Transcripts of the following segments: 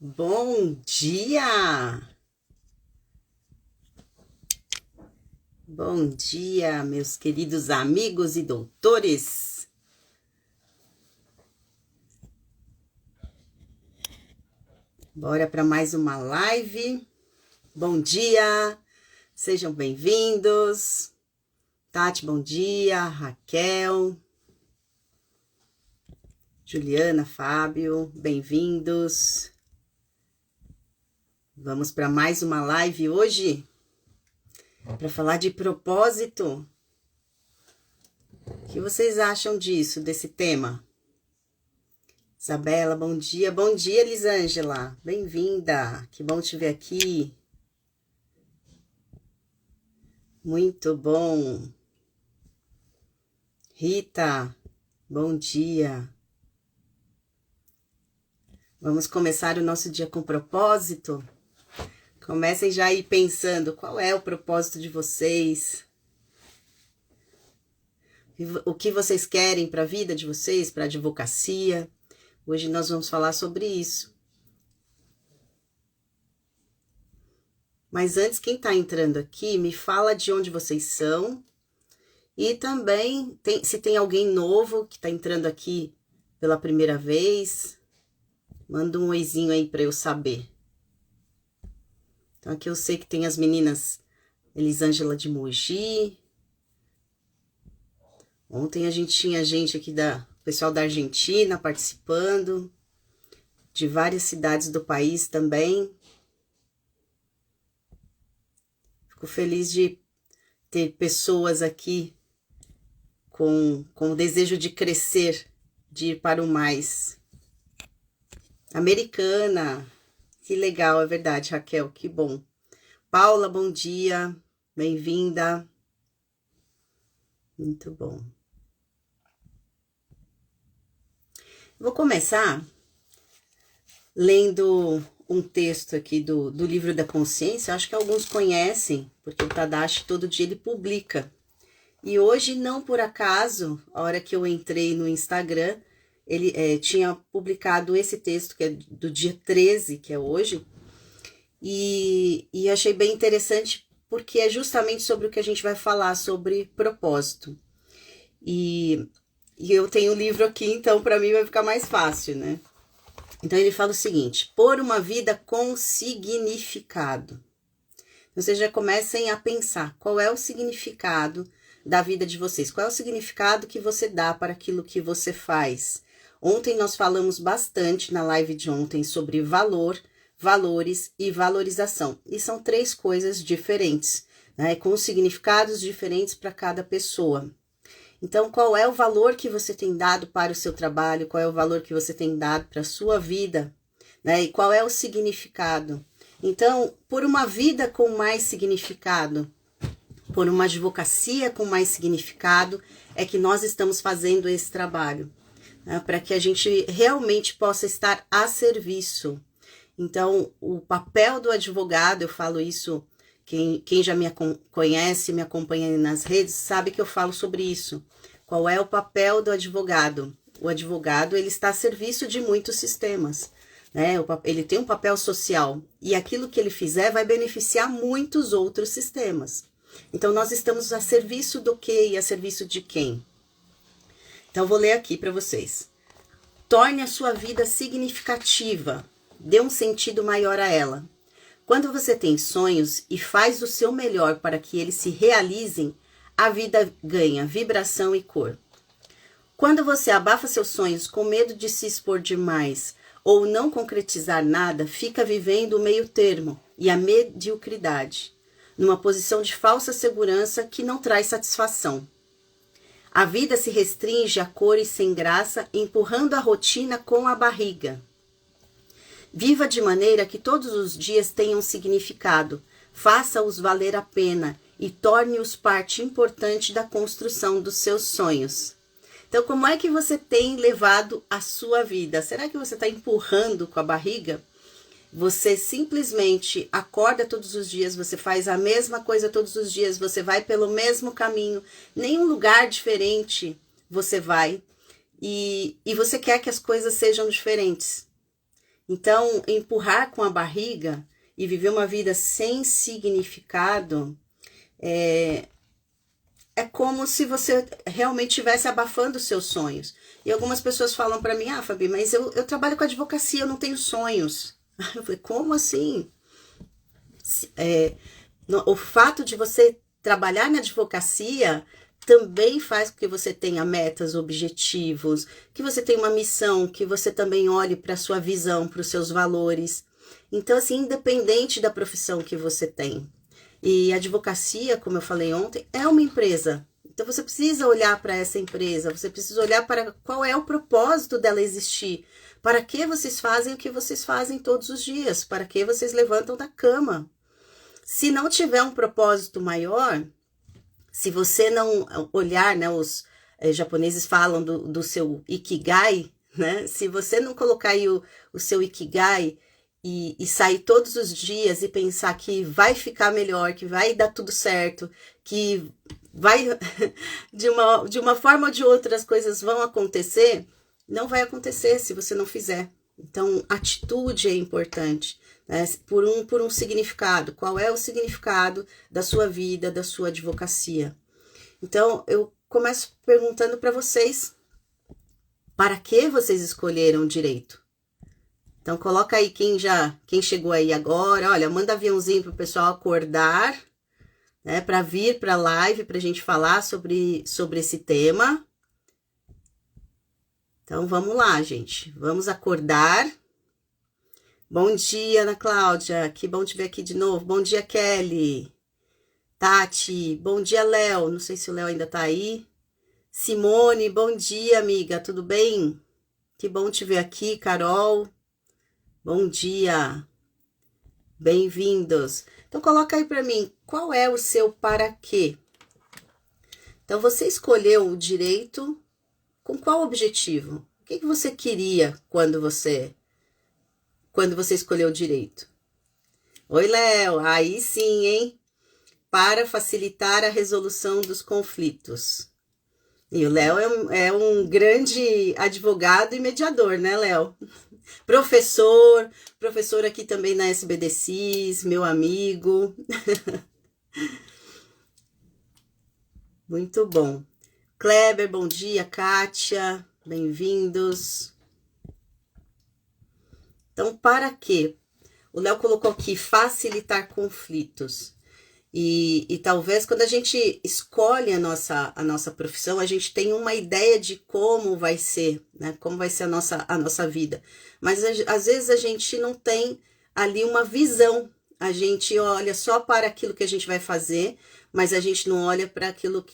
Bom dia! Bom dia, meus queridos amigos e doutores! Bora para mais uma live. Bom dia! Sejam bem-vindos. Tati, bom dia. Raquel, Juliana, Fábio, bem-vindos. Vamos para mais uma live hoje para falar de propósito. O que vocês acham disso, desse tema? Isabela, bom dia. Bom dia, Elisângela. Bem-vinda. Que bom te ver aqui. Muito bom. Rita, bom dia. Vamos começar o nosso dia com propósito? Comecem já aí pensando qual é o propósito de vocês. O que vocês querem para a vida de vocês, para a advocacia. Hoje nós vamos falar sobre isso. Mas antes, quem está entrando aqui, me fala de onde vocês são. E também, se tem alguém novo que está entrando aqui pela primeira vez, manda um oizinho aí para eu saber. Então aqui eu sei que tem as meninas Elisângela de Mogi. Ontem a gente tinha gente aqui pessoal da Argentina participando, de várias cidades do país também. Fico feliz de ter pessoas aqui com o desejo de crescer, de ir para o mais. Americana, que legal, é verdade, Raquel, que bom. Paula, bom dia, bem-vinda. Muito bom. Vou começar lendo um texto aqui do Livro da Consciência. Acho que alguns conhecem, porque o Tadashi todo dia ele publica. E hoje, não por acaso, a hora que eu entrei no Instagram, ele tinha publicado esse texto, que é do dia 13, que é hoje, e achei bem interessante, porque é justamente sobre o que a gente vai falar, sobre propósito. E eu tenho o livro aqui, então para mim vai ficar mais fácil, né? Então ele fala o seguinte: por uma vida com significado. Então vocês já comecem a pensar qual é o significado da vida de vocês, qual é o significado que você dá para aquilo que você faz. Ontem nós falamos bastante na live de ontem sobre valor, valores e valorização. E são três coisas diferentes, né? Com significados diferentes para cada pessoa. Então, qual é o valor que você tem dado para o seu trabalho? Qual é o valor que você tem dado para a sua vida? Né? E qual é o significado? Então, por uma vida com mais significado, por uma advocacia com mais significado, é que nós estamos fazendo esse trabalho, né? Para que a gente realmente possa estar a serviço. Então, o papel do advogado, eu falo isso, quem já me conhece, me acompanha nas redes, sabe que eu falo sobre isso. Qual é o papel do advogado? O advogado, ele está a serviço de muitos sistemas, né? Ele tem um papel social e aquilo que ele fizer vai beneficiar muitos outros sistemas. Então, nós estamos a serviço do quê e a serviço de quem? Então, vou ler aqui para vocês. Torne a sua vida significativa. Dê um sentido maior a ela. Quando você tem sonhos e faz o seu melhor para que eles se realizem, a vida ganha vibração e cor. Quando você abafa seus sonhos com medo de se expor demais ou não concretizar nada, fica vivendo o meio termo e a mediocridade, numa posição de falsa segurança que não traz satisfação. A vida se restringe a cores sem graça, empurrando a rotina com a barriga. Viva de maneira que todos os dias tenham significado, faça-os valer a pena e torne-os parte importante da construção dos seus sonhos. Então, como é que você tem levado a sua vida? Será que você está empurrando com a barriga? Você simplesmente acorda todos os dias, você faz a mesma coisa todos os dias, você vai pelo mesmo caminho, nenhum lugar diferente você vai, e você quer que as coisas sejam diferentes. Então, empurrar com a barriga e viver uma vida sem significado é como se você realmente estivesse abafando os seus sonhos. E algumas pessoas falam para mim, ah, Fabi, mas eu trabalho com advocacia, eu não tenho sonhos. Eu falei, como assim? O fato de você trabalhar na advocacia também faz com que você tenha metas, objetivos, que você tenha uma missão, que você também olhe para a sua visão, para os seus valores. Então, assim, independente da profissão que você tem. E a advocacia, como eu falei ontem, é uma empresa. Então, você precisa olhar para essa empresa, você precisa olhar para qual é o propósito dela existir. Para que vocês fazem o que vocês fazem todos os dias? Para que vocês levantam da cama? Se não tiver um propósito maior, se você não olhar, né, os japoneses falam do seu ikigai, né? Se você não colocar aí o seu ikigai e sair todos os dias e pensar que vai ficar melhor, que vai dar tudo certo, que vai de uma forma ou de outra as coisas vão acontecer, não vai acontecer se você não fizer. Então, atitude é importante, né? Por um significado. Qual é o significado da sua vida, da sua advocacia? Então, eu começo perguntando para vocês, para que vocês escolheram direito? Então, coloca aí quem chegou aí agora, olha, manda aviãozinho pro pessoal acordar, né, para vir para a live, para a gente falar sobre esse tema. Então, vamos lá, gente, vamos acordar. Bom dia, Ana Cláudia, que bom te ver aqui de novo. Bom dia, Kelly. Tati, bom dia, Léo. Não sei se o Léo ainda tá aí. Simone, bom dia, amiga, tudo bem? Que bom te ver aqui, Carol. Bom dia. Bem-vindos. Então, coloca aí para mim, qual é o seu para quê? Então, você escolheu o direito com qual objetivo? O que você queria quando você escolheu o direito? Oi, Léo. Aí sim, hein? Para facilitar a resolução dos conflitos. E o Léo é um grande advogado e mediador, né, Léo? Professor aqui também na SBDCIS, meu amigo. Muito bom. Kleber, bom dia. Kátia, bem-vindos. Então, para quê? O Léo colocou aqui, facilitar conflitos. E talvez quando a gente escolhe a nossa profissão, a gente tem uma ideia de como vai ser, né? Como vai ser a nossa vida. Mas às vezes a gente não tem ali uma visão. A gente olha só para aquilo que a gente vai fazer, mas a gente não olha para aquilo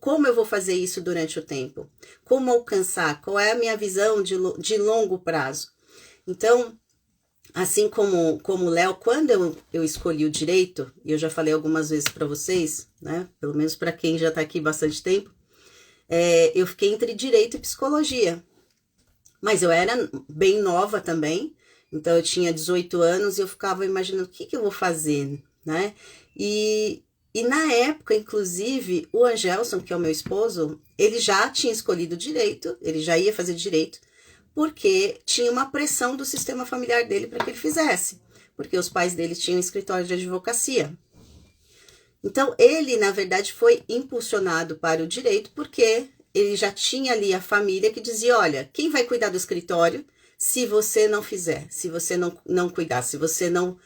como eu vou fazer isso durante o tempo. Como alcançar? Qual é a minha visão de longo prazo? Então, assim como o Léo, quando eu escolhi o direito, e eu já falei algumas vezes para vocês, né? Pelo menos para quem já está aqui bastante tempo, eu fiquei entre direito e psicologia. Mas eu era bem nova também, então eu tinha 18 anos e eu ficava imaginando o que eu vou fazer, né? E na época, inclusive, o Angelson, que é o meu esposo, ele já tinha escolhido direito, ele já ia fazer direito, porque tinha uma pressão do sistema familiar dele para que ele fizesse, porque os pais dele tinham um escritório de advocacia. Então, ele, na verdade, foi impulsionado para o direito porque ele já tinha ali a família que dizia, olha, quem vai cuidar do escritório se você não fizer, se você não cuidar, se você não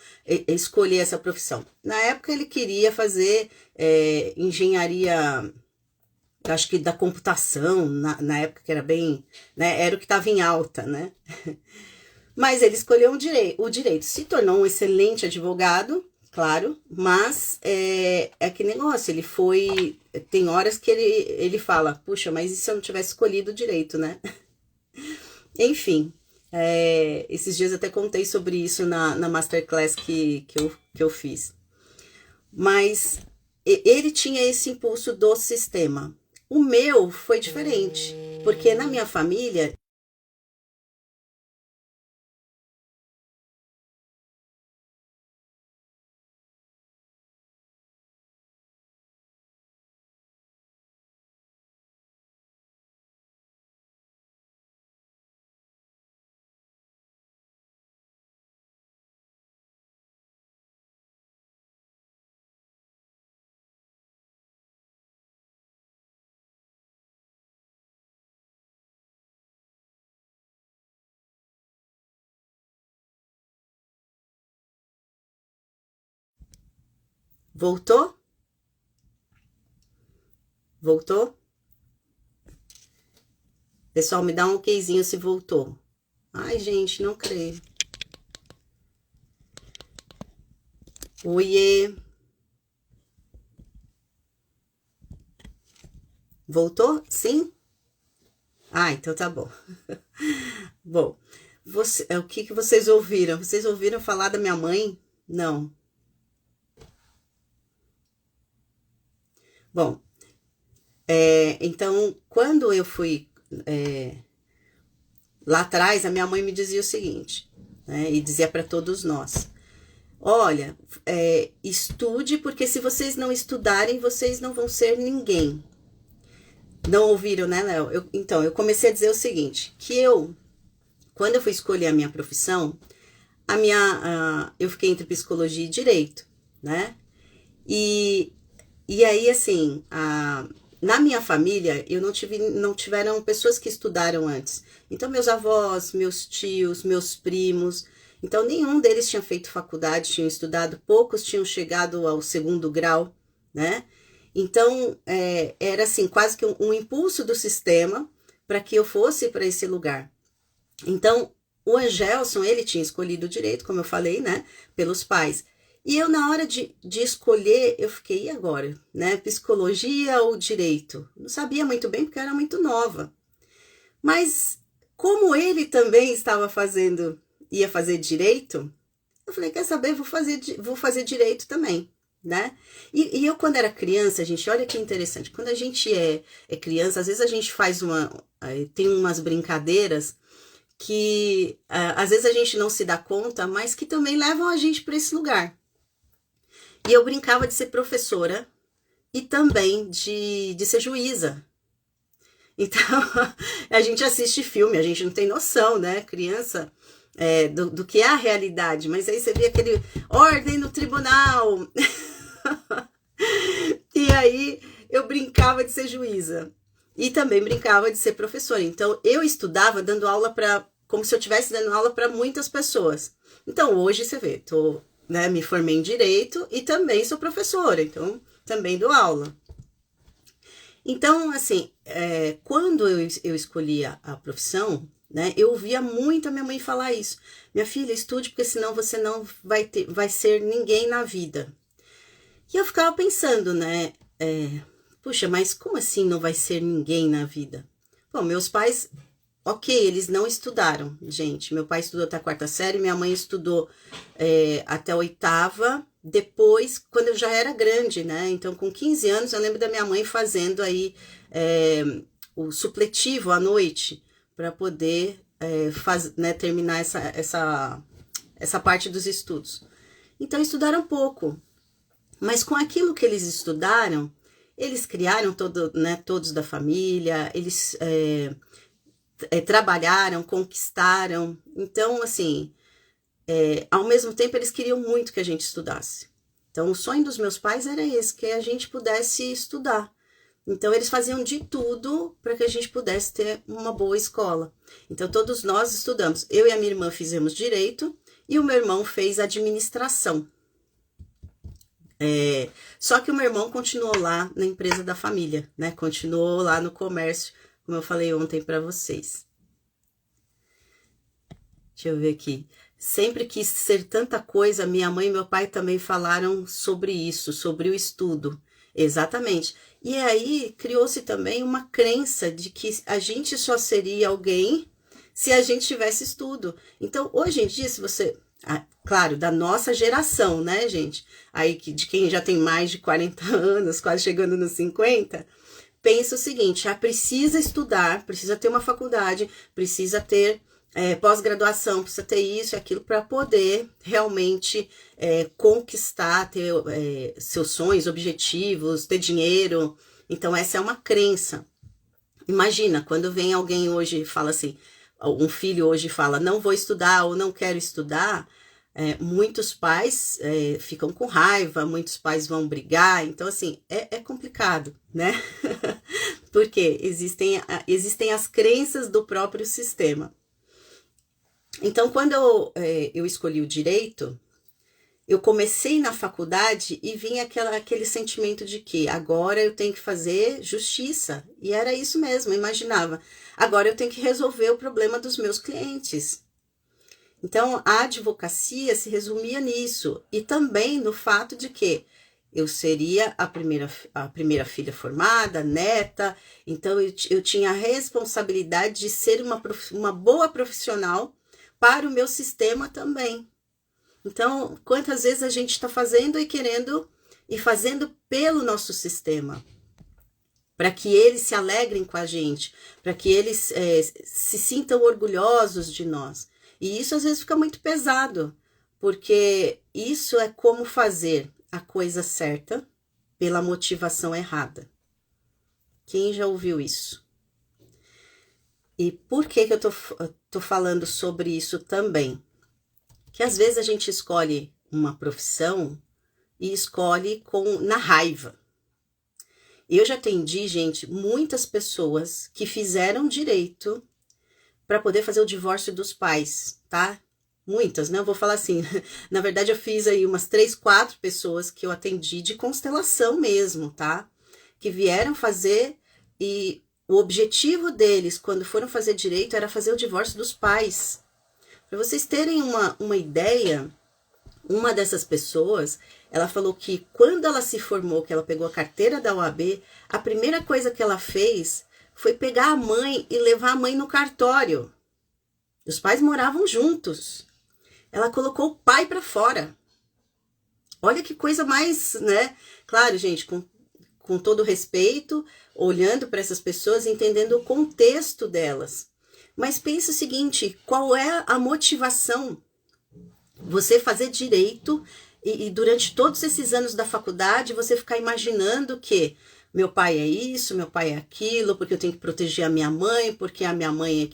escolher essa profissão? Na época, ele queria fazer engenharia, acho que da computação, na época que era bem, né, era o que estava em alta, né? Mas ele escolheu o direito, se tornou um excelente advogado, claro, mas que negócio, ele foi, tem horas que ele fala, puxa, mas e se eu não tivesse escolhido o direito, né? Enfim, esses dias eu até contei sobre isso na masterclass que eu fiz. Mas ele tinha esse impulso do sistema. O meu foi diferente, porque na minha família Voltou? Voltou? Pessoal, me dá um okzinho se voltou. Ai, gente, não creio. Oiê. Voltou? Sim? Ah, então tá bom. Bom, o que vocês ouviram? Vocês ouviram falar da minha mãe? Não. Bom, então, quando eu fui lá atrás, a minha mãe me dizia o seguinte, né, e dizia para todos nós: olha, estude, porque se vocês não estudarem, vocês não vão ser ninguém. Não ouviram, né, Léo? Então, eu comecei a dizer o seguinte, que quando eu fui escolher a minha profissão, eu fiquei entre psicologia e direito, né? E aí, assim, na minha família, eu não tiveram pessoas que estudaram antes. Então, meus avós, meus tios, meus primos, então nenhum deles tinha feito faculdade, tinham estudado, poucos tinham chegado ao 2º grau, né? Então, era assim, quase que um impulso do sistema para que eu fosse para esse lugar. Então, o Angelson, ele tinha escolhido o direito, como eu falei, né, pelos pais. E eu, na hora de escolher, eu fiquei, e agora? Né? Psicologia ou direito? Não sabia muito bem, porque eu era muito nova. Mas, como ele também ia fazer direito, eu falei, quer saber, vou fazer direito também, né? E eu, quando era criança, gente, olha que interessante, quando a gente é criança, às vezes a gente tem umas brincadeiras que às vezes a gente não se dá conta, mas que também levam a gente para esse lugar. E eu brincava de ser professora e também de ser juíza. Então, a gente assiste filme, a gente não tem noção, né, criança, do que é a realidade. Mas aí você vê aquele ordem no tribunal. E aí eu brincava de ser juíza. E também brincava de ser professora. Então, eu estudava dando aula como se eu estivesse dando aula para muitas pessoas. Então, hoje você vê, me formei em Direito e também sou professora, então também dou aula. Então, assim, quando eu escolhi a profissão, né, eu ouvia muito a minha mãe falar isso. Minha filha, estude, porque senão você não vai ser ninguém na vida. E eu ficava pensando, né, puxa, mas como assim não vai ser ninguém na vida? Bom, meus pais, ok, eles não estudaram, gente. Meu pai estudou até a 4ª série, minha mãe estudou até a 8ª, depois, quando eu já era grande, né? Então, com 15 anos, eu lembro da minha mãe fazendo aí o supletivo à noite, para poder terminar essa parte dos estudos. Então, estudaram pouco. Mas com aquilo que eles estudaram, eles criaram todos da família, eles trabalharam, conquistaram. Então, assim, ao mesmo tempo, eles queriam muito que a gente estudasse. Então, o sonho dos meus pais era esse, que a gente pudesse estudar. Então, eles faziam de tudo para que a gente pudesse ter uma boa escola. Então, todos nós estudamos. Eu e a minha irmã fizemos direito e o meu irmão fez administração. Só que o meu irmão continuou lá na empresa da família, né? Continuou lá no comércio, como eu falei ontem para vocês. Deixa eu ver aqui. Sempre quis ser tanta coisa, minha mãe e meu pai também falaram sobre isso, sobre o estudo. Exatamente. E aí criou-se também uma crença de que a gente só seria alguém se a gente tivesse estudo. Então, hoje em dia, se você... claro, da nossa geração, né, gente? Aí, de quem já tem mais de 40 anos, quase chegando nos 50, pensa o seguinte, precisa estudar, precisa ter uma faculdade, precisa ter pós-graduação, precisa ter isso e aquilo para poder realmente conquistar, ter seus sonhos, objetivos, ter dinheiro. Então, essa é uma crença. Imagina, quando vem alguém hoje e fala assim, um filho hoje fala, não vou estudar ou não quero estudar, muitos pais ficam com raiva, muitos pais vão brigar, então assim, é complicado, né? Porque existem as crenças do próprio sistema. Então, quando eu escolhi o direito, eu comecei na faculdade e vinha aquele sentimento de que agora eu tenho que fazer justiça. E era isso mesmo, eu imaginava. Agora eu tenho que resolver o problema dos meus clientes. Então, a advocacia se resumia nisso. E também no fato de que eu seria a primeira filha formada, neta. Então, eu tinha a responsabilidade de ser uma boa profissional para o meu sistema também. Então, quantas vezes a gente está fazendo e querendo e fazendo pelo nosso sistema, para que eles se alegrem com a gente, para que eles se sintam orgulhosos de nós. E isso às vezes fica muito pesado, porque isso é como fazer a coisa certa pela motivação errada. Quem já ouviu isso? E por que eu tô falando sobre isso também? Que às vezes a gente escolhe uma profissão e escolhe na raiva. Eu já atendi, gente, muitas pessoas que fizeram direito para poder fazer o divórcio dos pais, tá? Muitas, né? Eu vou falar assim, na verdade eu fiz aí umas 3, 4 pessoas que eu atendi de constelação mesmo, tá? Que vieram fazer e o objetivo deles, quando foram fazer direito, era fazer o divórcio dos pais. Para vocês terem uma ideia, uma dessas pessoas, ela falou que quando ela se formou, que ela pegou a carteira da OAB, a primeira coisa que ela fez foi pegar a mãe e levar a mãe no cartório. Os pais moravam juntos. Ela colocou o pai para fora. Olha que coisa mais, né? Claro, gente, com todo respeito, olhando para essas pessoas, entendendo o contexto delas. Mas pense o seguinte, qual é a motivação? Você fazer direito e durante todos esses anos da faculdade, você ficar imaginando que meu pai é isso, meu pai é aquilo, porque eu tenho que proteger a minha mãe, porque a minha mãe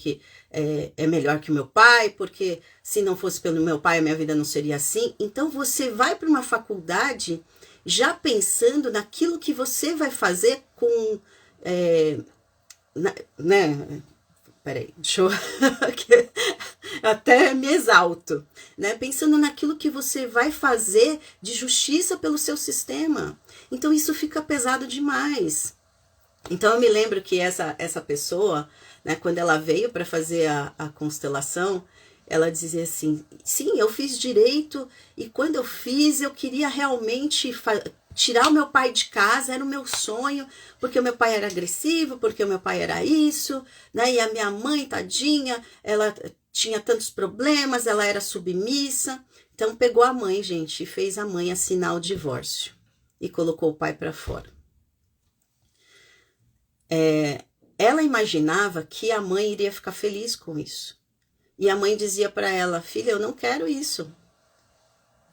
é melhor que o meu pai, porque se não fosse pelo meu pai, a minha vida não seria assim. Então, você vai para uma faculdade já pensando naquilo que você vai fazer com... né? Peraí, deixa eu... até me exalto, né? Pensando naquilo que você vai fazer de justiça pelo seu sistema. Então, isso fica pesado demais. Então, eu me lembro que essa pessoa, né, quando ela veio para fazer a constelação, ela dizia assim, sim, eu fiz direito e quando eu fiz, eu queria realmente tirar o meu pai de casa, era o meu sonho, porque o meu pai era agressivo, porque o meu pai era isso, né? E a minha mãe, tadinha, ela tinha tantos problemas, ela era submissa. Então pegou a mãe, gente, e fez a mãe assinar o divórcio e colocou o pai para fora. Ela imaginava que a mãe iria ficar feliz com isso. E a mãe dizia para ela, filha, eu não quero isso.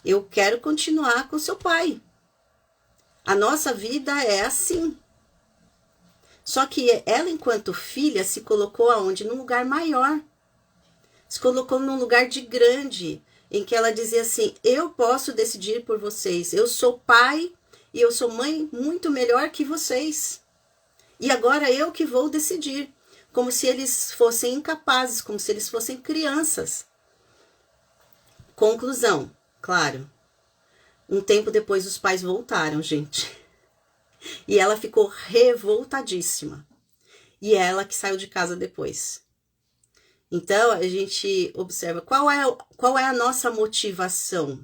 Eu quero continuar com seu pai. A nossa vida é assim. Só que ela, enquanto filha, se colocou aonde? Num lugar maior. Se colocou num lugar de grande, em que ela dizia assim, eu posso decidir por vocês. Eu sou pai e eu sou mãe muito melhor que vocês. E agora eu que vou decidir. Como se eles fossem incapazes, como se eles fossem crianças. Conclusão, claro. Um tempo depois os pais voltaram, gente. E ela ficou revoltadíssima. E é ela que saiu de casa depois. Então, a gente observa qual é a nossa motivação.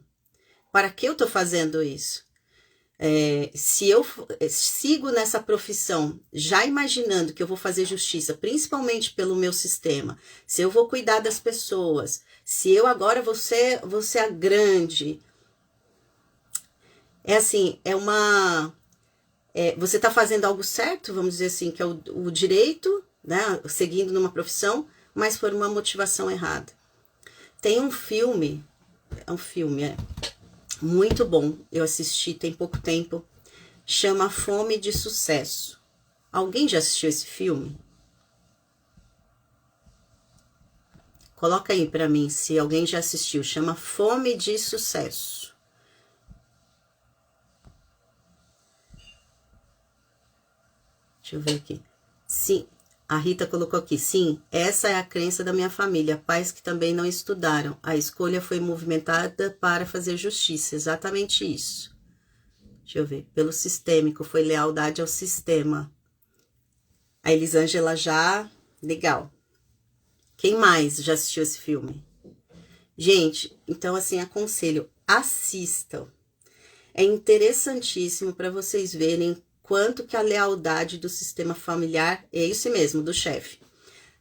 Para que eu estou fazendo isso? Se eu sigo nessa profissão, já imaginando que eu vou fazer justiça, principalmente pelo meu sistema, se eu vou cuidar das pessoas, se eu agora vou ser a grande... assim, você está fazendo algo certo, vamos dizer assim, que é o direito, né, seguindo numa profissão, mas por uma motivação errada. Tem um filme, muito bom, eu assisti tem pouco tempo, chama Fome de Sucesso. Alguém já assistiu esse filme? Coloca aí para mim se alguém já assistiu, chama Fome de Sucesso. Deixa eu ver aqui. Sim, A Rita colocou aqui, sim, essa é a crença da minha família, pais que também não estudaram. A escolha foi movimentada para fazer justiça, exatamente isso. Deixa eu ver, pelo sistêmico, foi lealdade ao sistema. A Elisângela já, legal. Quem mais já assistiu esse filme? Gente, então assim, aconselho, assistam. É interessantíssimo para vocês verem quanto que a lealdade do sistema familiar, é isso mesmo, do chefe.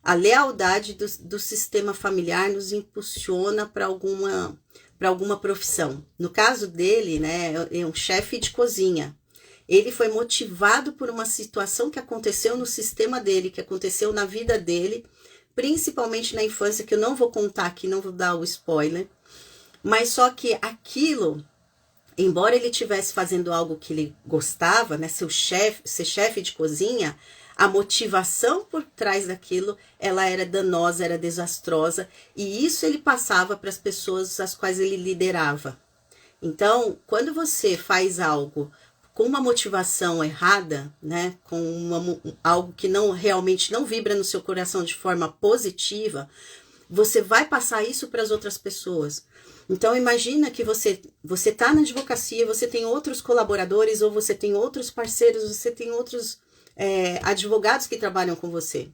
A lealdade do sistema familiar nos impulsiona para alguma profissão. No caso dele, né, é um chefe de cozinha. Ele foi motivado por uma situação que aconteceu no sistema dele, que aconteceu na vida dele, principalmente na infância, que eu não vou contar aqui, não vou dar o spoiler. Mas só que aquilo, embora ele estivesse fazendo algo que ele gostava, né, ser chefe de cozinha, a motivação por trás daquilo, ela era danosa, era desastrosa, e isso ele passava para as pessoas às quais ele liderava. Então, quando você faz algo com uma motivação errada, né, com algo que realmente não vibra no seu coração de forma positiva, você vai passar isso para as outras pessoas. Então, imagina que você está na advocacia, você tem outros colaboradores, ou você tem outros parceiros, você tem outros advogados que trabalham com você.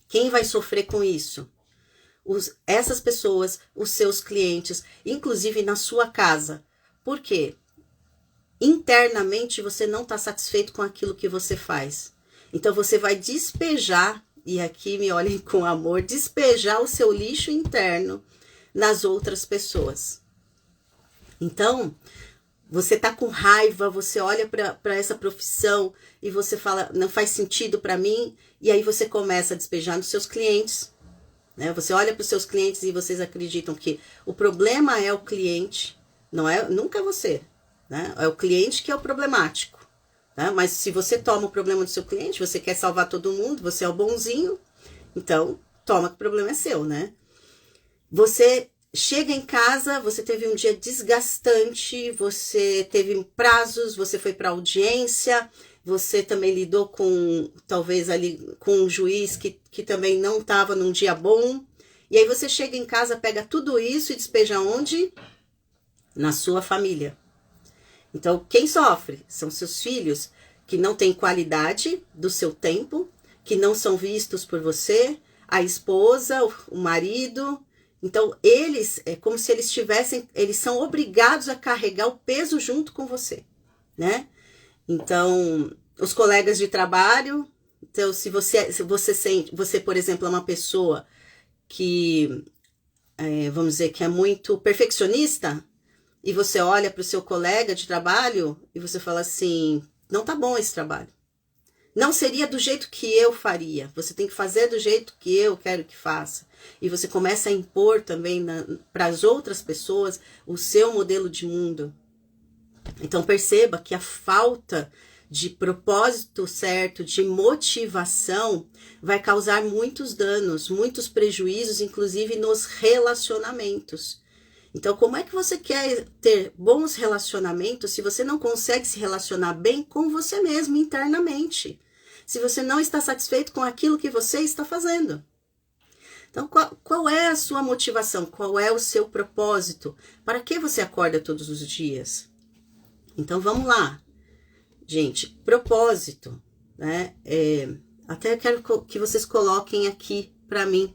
Quem vai sofrer com isso? Essas pessoas, os seus clientes, inclusive na sua casa. Por quê? Internamente você não está satisfeito com aquilo que você faz. Então você vai despejar, e aqui me olhem com amor, despejar o seu lixo interno nas outras pessoas. Então, você está com raiva, você olha para essa profissão e você fala, não faz sentido para mim, e aí você começa a despejar nos seus clientes, né? Você olha para os seus clientes e vocês acreditam que o problema é o cliente, nunca é você, né? É o cliente que é o problemático, né? Mas se você toma o problema do seu cliente, você quer salvar todo mundo, você é o bonzinho, então toma que o problema é seu, né? Você chega em casa, você teve um dia desgastante, você teve prazos, você foi para audiência, você também lidou com, talvez ali, com um juiz que também não estava num dia bom. E aí você chega em casa, pega tudo isso e despeja onde? Na sua família. Então, quem sofre? São seus filhos, que não têm qualidade do seu tempo, que não são vistos por você, a esposa, o marido. Então, eles, é como se eles são obrigados a carregar o peso junto com você, né? Então, os colegas de trabalho, então, se você, por exemplo, é uma pessoa que, vamos dizer, que é muito perfeccionista, e você olha para o seu colega de trabalho e você fala assim, não tá bom esse trabalho. Não seria do jeito que eu faria. Você tem que fazer do jeito que eu quero que faça. E você começa a impor também para as outras pessoas o seu modelo de mundo. Então perceba que a falta de propósito certo, de motivação, vai causar muitos danos, muitos prejuízos, inclusive nos relacionamentos. Então, como é que você quer ter bons relacionamentos se você não consegue se relacionar bem com você mesmo internamente? Se você não está satisfeito com aquilo que você está fazendo. Então, qual é a sua motivação? Qual é o seu propósito? Para que você acorda todos os dias? Então, vamos lá. Gente, propósito, né? Até eu quero que vocês coloquem aqui para mim.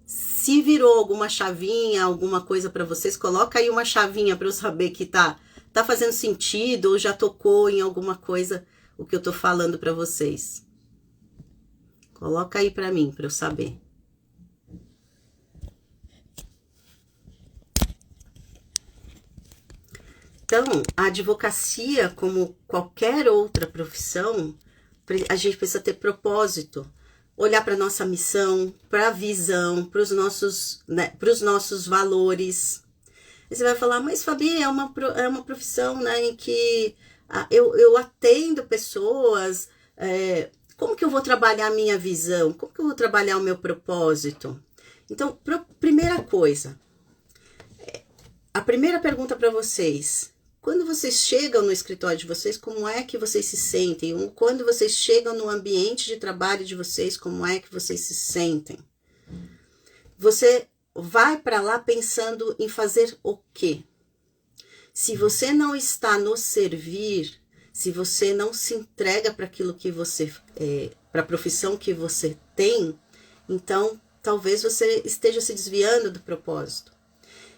Se virou alguma chavinha, alguma coisa para vocês, coloca aí uma chavinha para eu saber que tá fazendo sentido ou já tocou em alguma coisa o que eu tô falando para vocês. Coloca aí para mim, para eu saber. Então, a advocacia, como qualquer outra profissão, a gente precisa ter propósito. Olhar para a nossa missão, para a visão, para os nossos valores. E você vai falar, mas Fabi, é uma profissão, né, em que eu atendo pessoas, como que eu vou trabalhar a minha visão? Como que eu vou trabalhar o meu propósito? Então, primeira coisa, a primeira pergunta para vocês, quando vocês chegam no escritório de vocês, como é que vocês se sentem? Quando vocês chegam no ambiente de trabalho de vocês, como é que vocês se sentem? Você vai para lá pensando em fazer o quê? Se você não está no servir, se você não se entrega para aquilo que você, para a profissão que você tem, então talvez você esteja se desviando do propósito.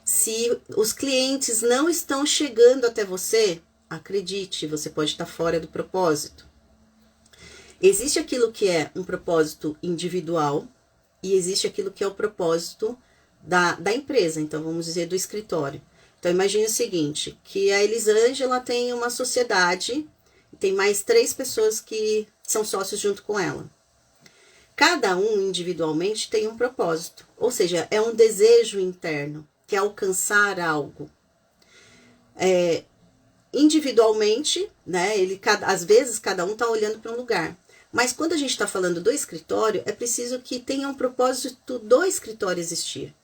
Se os clientes não estão chegando até você, acredite, você pode estar fora do propósito. Existe aquilo que é um propósito individual e existe aquilo que é o propósito da empresa, então vamos dizer do escritório. Então imagine o seguinte, que a Elisângela tem uma sociedade, tem mais 3 pessoas que são sócios junto com ela. Cada um individualmente tem um propósito, ou seja, é um desejo interno, que é alcançar algo. Individualmente, né, às vezes cada um está olhando para um lugar. Mas quando a gente está falando do escritório, é preciso que tenha um propósito do escritório existir.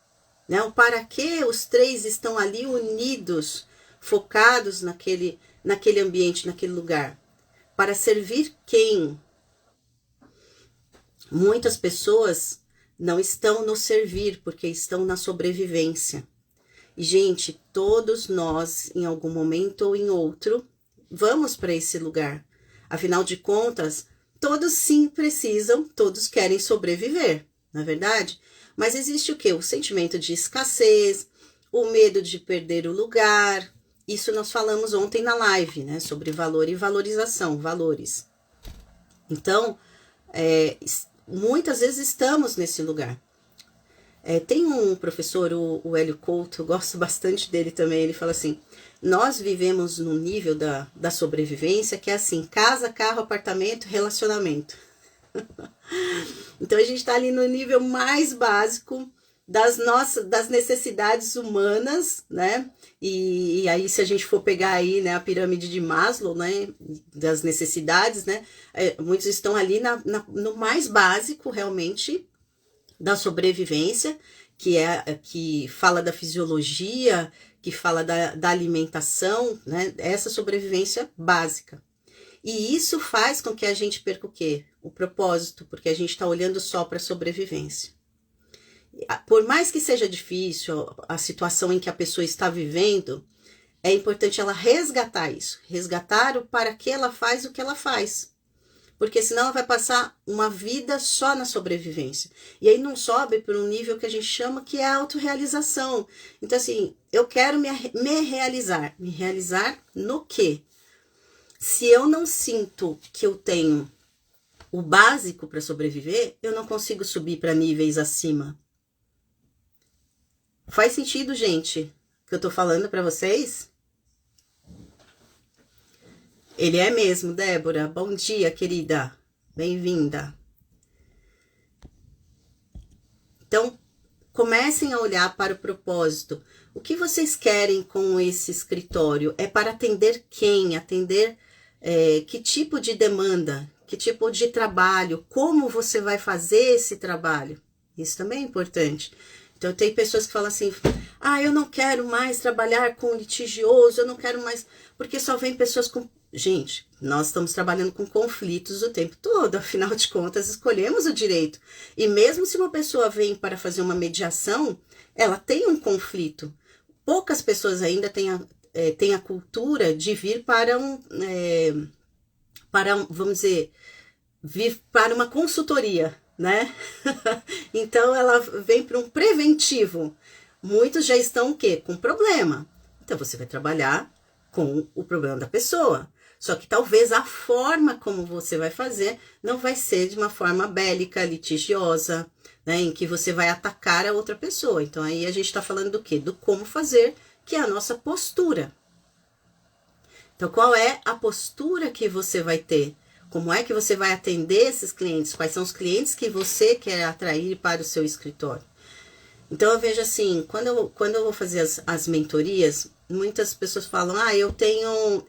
Né? O para que os 3 estão ali unidos, focados naquele ambiente, naquele lugar. Para servir quem? Muitas pessoas não estão no servir, porque estão na sobrevivência. E, gente, todos nós, em algum momento ou em outro, vamos para esse lugar. Afinal de contas, todos sim precisam, todos querem sobreviver, não é verdade? Mas existe o quê? O sentimento de escassez, o medo de perder o lugar. Isso nós falamos ontem na live, né? Sobre valor e valorização, valores. Então, muitas vezes estamos nesse lugar. Tem um professor, o Hélio Couto, eu gosto bastante dele também, ele fala assim, nós vivemos num nível da sobrevivência que é assim, casa, carro, apartamento, relacionamento. Então a gente está ali no nível mais básico das necessidades humanas, né? E aí se a gente for pegar aí, né, a pirâmide de Maslow, né, das necessidades, né, muitos estão ali no mais básico realmente da sobrevivência, que fala da fisiologia, que fala da alimentação, né, essa sobrevivência básica. E isso faz com que a gente perca o quê? O propósito, porque a gente está olhando só para a sobrevivência. Por mais que seja difícil a situação em que a pessoa está vivendo, é importante ela resgatar isso, resgatar o para que ela faz o que ela faz. Porque senão ela vai passar uma vida só na sobrevivência. E aí não sobe para um nível que a gente chama que é a autorrealização. Então assim, eu quero me realizar. Me realizar no quê? Se eu não sinto que eu tenho o básico para sobreviver, eu não consigo subir para níveis acima. Faz sentido, gente, o que eu tô falando para vocês? Ele é mesmo, Débora. Bom dia, querida. Bem-vinda. Então, comecem a olhar para o propósito. O que vocês querem com esse escritório? É para atender quem? Atender que tipo de demanda? Que tipo de trabalho? Como você vai fazer esse trabalho? Isso também é importante. Então, tem pessoas que falam assim, eu não quero mais trabalhar com litigioso, eu não quero mais... Porque só vem pessoas com... Gente, nós estamos trabalhando com conflitos o tempo todo, afinal de contas, escolhemos o direito. E mesmo se uma pessoa vem para fazer uma mediação, ela tem um conflito. Poucas pessoas ainda têm a cultura de vir vamos dizer, vir para uma consultoria, né? Então, ela vem para um preventivo. Muitos já estão o quê? Com problema. Então, você vai trabalhar com o problema da pessoa. Só que talvez a forma como você vai fazer não vai ser de uma forma bélica, litigiosa, né? Em que você vai atacar a outra pessoa. Então, aí a gente está falando do quê? Do como fazer, que é a nossa postura. Então, qual é a postura que você vai ter? Como é que você vai atender esses clientes? Quais são os clientes que você quer atrair para o seu escritório? Então, eu vejo assim, quando eu vou fazer as mentorias, muitas pessoas falam, eu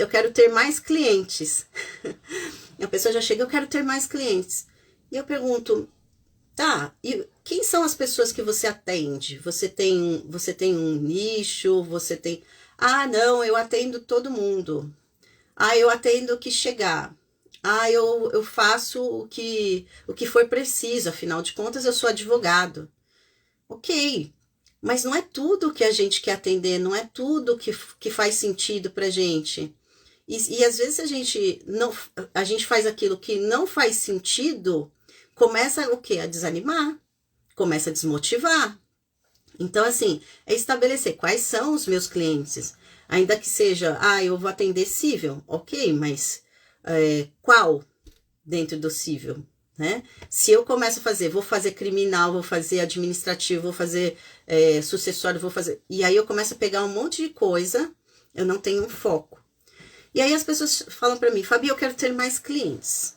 quero ter mais clientes. E a pessoa já chega, eu quero ter mais clientes. E eu pergunto, tá, e quem são as pessoas que você atende? Você tem um nicho, você tem... Ah, não, eu atendo todo mundo. Ah, eu atendo o que chegar. Ah, eu faço o que for preciso, afinal de contas eu sou advogado. Ok, mas não é tudo que a gente quer atender, não é tudo que faz sentido pra gente. E às vezes a gente faz aquilo que não faz sentido, começa o quê? A desanimar, começa a desmotivar. Então, assim, é estabelecer quais são os meus clientes. Ainda que seja, eu vou atender cível, ok, mas qual dentro do cível? Né? Se eu começo a fazer, vou fazer criminal, vou fazer administrativo, vou fazer sucessório, vou fazer... E aí eu começo a pegar um monte de coisa, eu não tenho um foco. E aí as pessoas falam para mim, Fabi, eu quero ter mais clientes.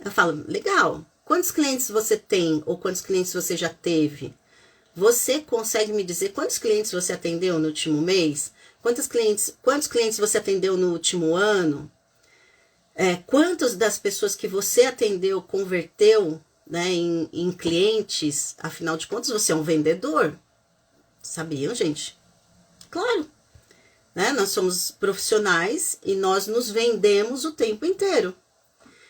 Eu falo, legal, quantos clientes você tem ou quantos clientes você já teve? Você consegue me dizer quantos clientes você atendeu no último mês? Quantos clientes você atendeu no último ano? Quantas das pessoas que você atendeu converteu, né, em clientes? Afinal de contas, você é um vendedor. Sabiam, gente? Claro. Né? Nós somos profissionais e nós nos vendemos o tempo inteiro.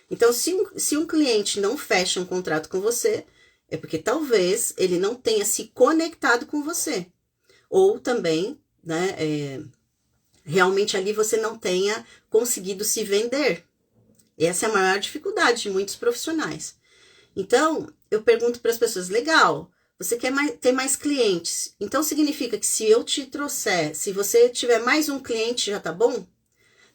Então, se um cliente não fecha um contrato com você, é porque talvez ele não tenha se conectado com você. Ou também, né, realmente ali você não tenha conseguido se vender. Essa é a maior dificuldade de muitos profissionais. Então, eu pergunto para as pessoas, legal, você quer ter mais clientes. Então, significa que se eu te trouxer, se você tiver mais um cliente, já tá bom?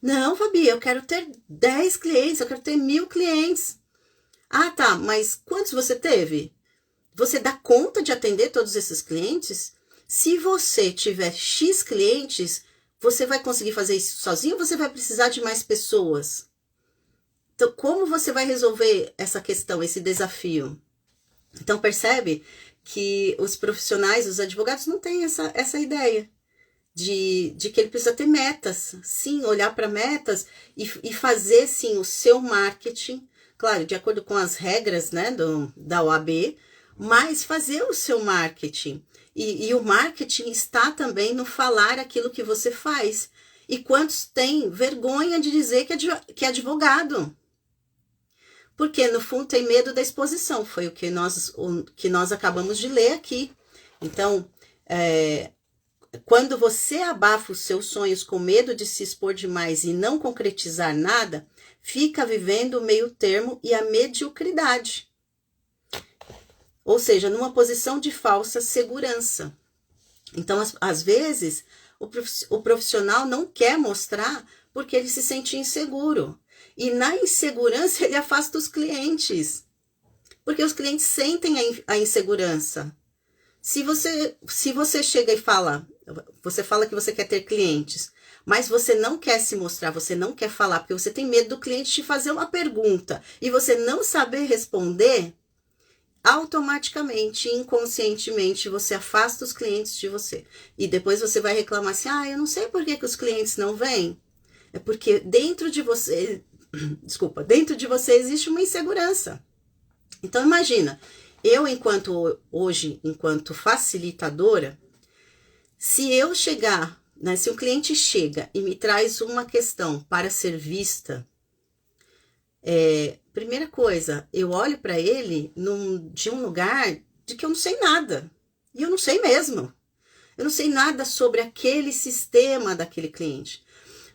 Não, Fabi, eu quero ter 10 clientes, eu quero ter 1000 clientes. Ah, tá, mas quantos você teve? Você dá conta de atender todos esses clientes? Se você tiver X clientes, você vai conseguir fazer isso sozinho ou você vai precisar de mais pessoas? Então, como você vai resolver essa questão, esse desafio? Então, percebe que os profissionais, os advogados, não têm essa ideia de que ele precisa ter metas. Sim, olhar para metas e fazer, sim, o seu marketing, claro, de acordo com as regras, né, da OAB, mas fazer o seu marketing. E o marketing está também no falar aquilo que você faz. E quantos têm vergonha de dizer que é advogado? Porque, no fundo, tem medo da exposição. Foi o que nós acabamos de ler aqui. Então, quando você abafa os seus sonhos com medo de se expor demais e não concretizar nada, fica vivendo o meio termo e a mediocridade. Ou seja, numa posição de falsa segurança. Então, às vezes, o profissional não quer mostrar porque ele se sente inseguro. E na insegurança ele afasta os clientes. Porque os clientes sentem a insegurança. Se você chega e você fala que você quer ter clientes, mas você não quer se mostrar, você não quer falar, porque você tem medo do cliente te fazer uma pergunta e você não saber responder, automaticamente, inconscientemente, você afasta os clientes de você. E depois você vai reclamar assim, eu não sei por que os clientes não vêm. É porque dentro de você existe uma insegurança. Então, imagina, enquanto facilitadora, se eu chegar, né, se um cliente chega e me traz uma questão para ser vista, primeira coisa, eu olho para ele de um lugar de que eu não sei nada. E eu não sei mesmo. Eu não sei nada sobre aquele sistema daquele cliente.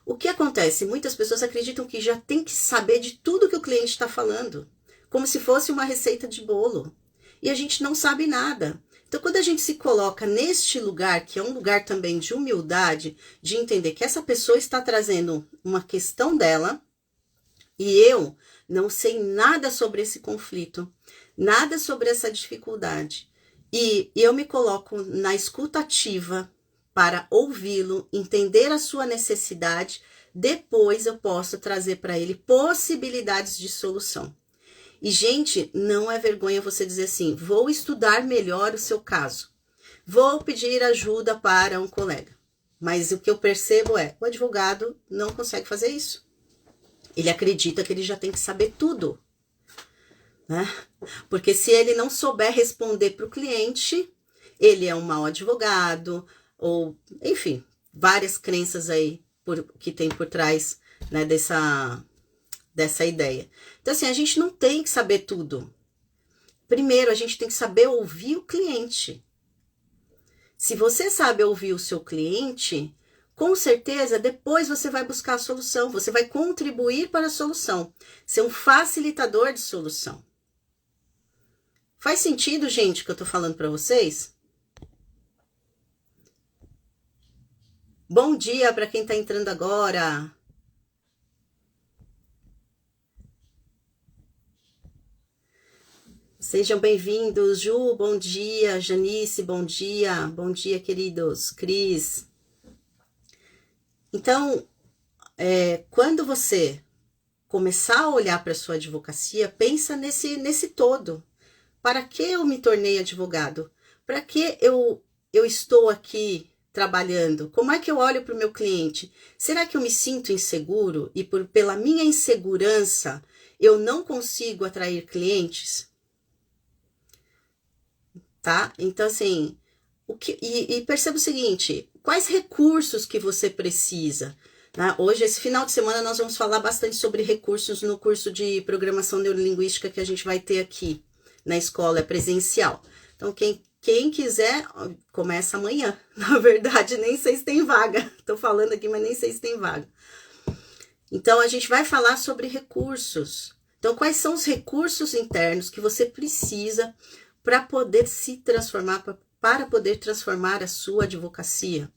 O que acontece? Muitas pessoas acreditam que já tem que saber de tudo que o cliente está falando, como se fosse uma receita de bolo. E a gente não sabe nada. Então, quando a gente se coloca neste lugar, que é um lugar também de humildade, de entender que essa pessoa está trazendo uma questão dela, e eu não sei nada sobre esse conflito, nada sobre essa dificuldade, e eu me coloco na escuta ativa, para ouvi-lo, entender a sua necessidade, depois eu posso trazer para ele possibilidades de solução. E, gente, não é vergonha você dizer assim, vou estudar melhor o seu caso, vou pedir ajuda para um colega. Mas o que eu percebo o advogado não consegue fazer isso. Ele acredita que ele já tem que saber tudo. né? Porque se ele não souber responder para o cliente, ele é um mau advogado, ou, enfim, várias crenças aí que tem por trás, né, dessa ideia. Então, assim, a gente não tem que saber tudo. Primeiro, a gente tem que saber ouvir o cliente. Se você sabe ouvir o seu cliente, com certeza, depois você vai buscar a solução, você vai contribuir para a solução, ser um facilitador de solução. Faz sentido, gente, o que eu tô falando para vocês? Bom dia para quem tá entrando agora. Sejam bem-vindos, Ju, bom dia, Janice, bom dia, queridos, Cris. Então, quando você começar a olhar para sua advocacia, pensa nesse todo. Para que eu me tornei advogado? Para que eu estou aqui trabalhando? Como é que eu olho para o meu cliente? Será que eu me sinto inseguro e pela minha insegurança eu não consigo atrair clientes? Tá? Então, assim, perceba o seguinte, quais recursos que você precisa? Né? Hoje, esse final de semana, nós vamos falar bastante sobre recursos no curso de Programação Neurolinguística que a gente vai ter aqui na escola, é presencial. Então, quem quiser, começa amanhã. Na verdade, nem sei se tem vaga. Tô falando aqui, mas nem sei se tem vaga. Então, a gente vai falar sobre recursos. Então, quais são os recursos internos que você precisa para poder se transformar, para poder transformar a sua advocacia?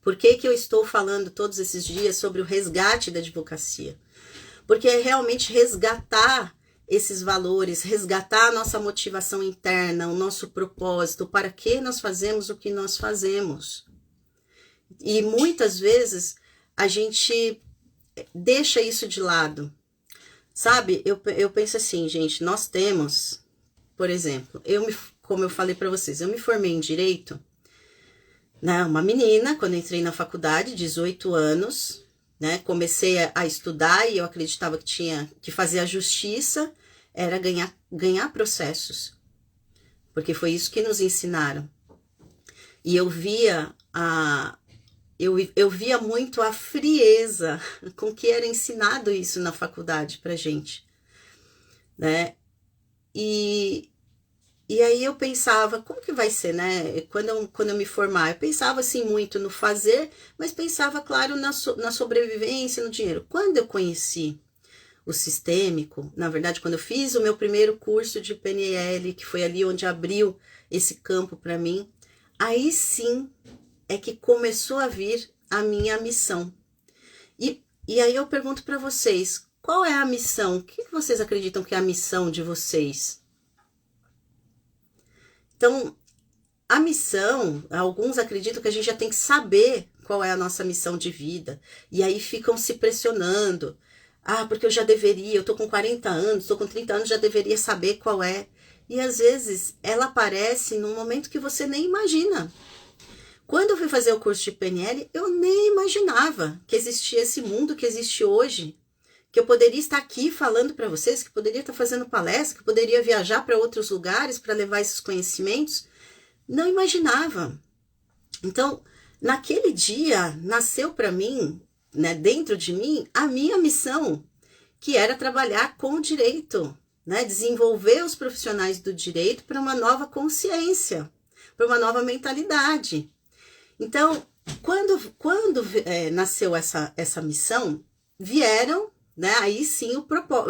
Por que eu estou falando todos esses dias sobre o resgate da advocacia? Porque é realmente resgatar esses valores, resgatar a nossa motivação interna, o nosso propósito, para que nós fazemos o que nós fazemos. E muitas vezes a gente deixa isso de lado. Sabe, eu penso assim, gente, nós temos, por exemplo, como eu falei para vocês, eu me formei em Direito, né, uma menina, quando entrei na faculdade, 18 anos, né, comecei a estudar e eu acreditava que fazer a justiça era ganhar processos, porque foi isso que nos ensinaram. E eu via eu via muito a frieza com que era ensinado isso na faculdade pra gente, né? E aí eu pensava, como que vai ser, né? Quando eu me formar, eu pensava assim muito no fazer, mas pensava, claro, na sobrevivência, no dinheiro. Quando eu conheci o sistêmico, na verdade, quando eu fiz o meu primeiro curso de PNL, que foi ali onde abriu esse campo para mim, aí sim é que começou a vir a minha missão. E aí eu pergunto para vocês, qual é a missão? O que vocês acreditam que é a missão de vocês? Então, a missão, alguns acreditam que a gente já tem que saber qual é a nossa missão de vida. E aí ficam se pressionando. Ah, porque eu já deveria, eu tô com 40 anos, tô com 30 anos, já deveria saber qual é. E às vezes ela aparece num momento que você nem imagina. Quando eu fui fazer o curso de PNL, eu nem imaginava que existia esse mundo que existe hoje. Que eu poderia estar aqui falando para vocês, que poderia estar fazendo palestra, que eu poderia viajar para outros lugares para levar esses conhecimentos. Não imaginava. Então, naquele dia, nasceu para mim, né, dentro de mim, a minha missão, que era trabalhar com o direito, né, desenvolver os profissionais do direito para uma nova consciência, para uma nova mentalidade. Então, quando nasceu essa missão, vieram, né, aí sim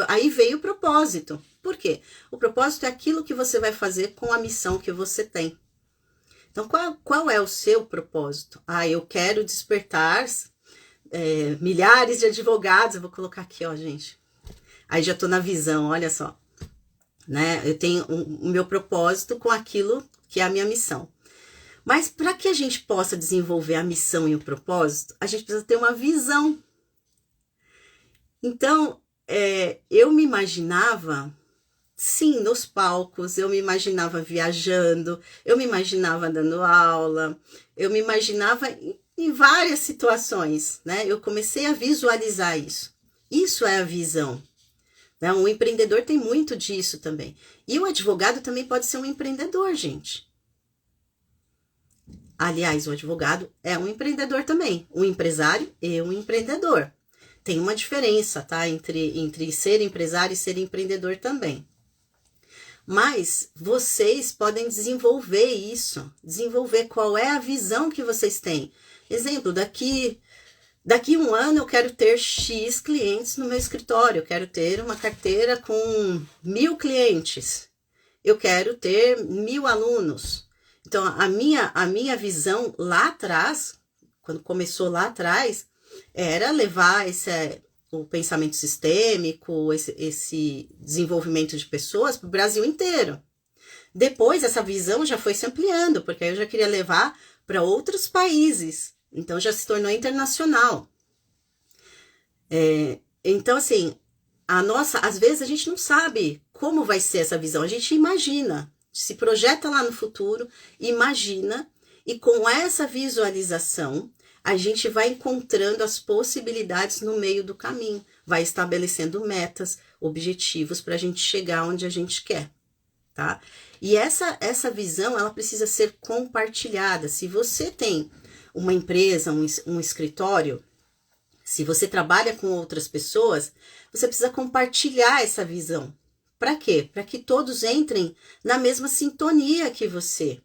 aí veio o propósito. Por quê? O propósito é aquilo que você vai fazer com a missão que você tem. Então, qual é o seu propósito? Ah, eu quero despertar milhares de advogados. Eu vou colocar aqui, ó, gente. Aí já tô na visão, olha só. Né? Eu tenho o meu propósito com aquilo que é a minha missão. Mas para que a gente possa desenvolver a missão e o propósito, a gente precisa ter uma visão. Então, eu me imaginava, sim, nos palcos, eu me imaginava viajando, eu me imaginava dando aula, eu me imaginava em várias situações, né? Eu comecei a visualizar isso. Isso é a visão. né? Um empreendedor tem muito disso também. E o advogado também pode ser um empreendedor, gente. Aliás, o advogado é um empreendedor também. Um empresário e um empreendedor. Tem uma diferença, tá? Entre ser empresário e ser empreendedor também. Mas vocês podem desenvolver isso. Desenvolver qual é a visão que vocês têm. Exemplo, daqui 1 ano eu quero ter X clientes no meu escritório. Eu quero ter uma carteira com 1000 clientes. Eu quero ter 1000 alunos. Então, a minha visão lá atrás, quando começou lá atrás, era levar o pensamento sistêmico, esse desenvolvimento de pessoas para o Brasil inteiro. Depois, essa visão já foi se ampliando, porque aí eu já queria levar para outros países. Então, já se tornou internacional. Então, assim, às vezes a gente não sabe como vai ser essa visão. A gente imagina, se projeta lá no futuro, imagina, e com essa visualização, a gente vai encontrando as possibilidades no meio do caminho, vai estabelecendo metas, objetivos para a gente chegar onde a gente quer, tá? E essa visão, ela precisa ser compartilhada. Se você tem uma empresa, um escritório, se você trabalha com outras pessoas, você precisa compartilhar essa visão. Para quê? Para que todos entrem na mesma sintonia que você.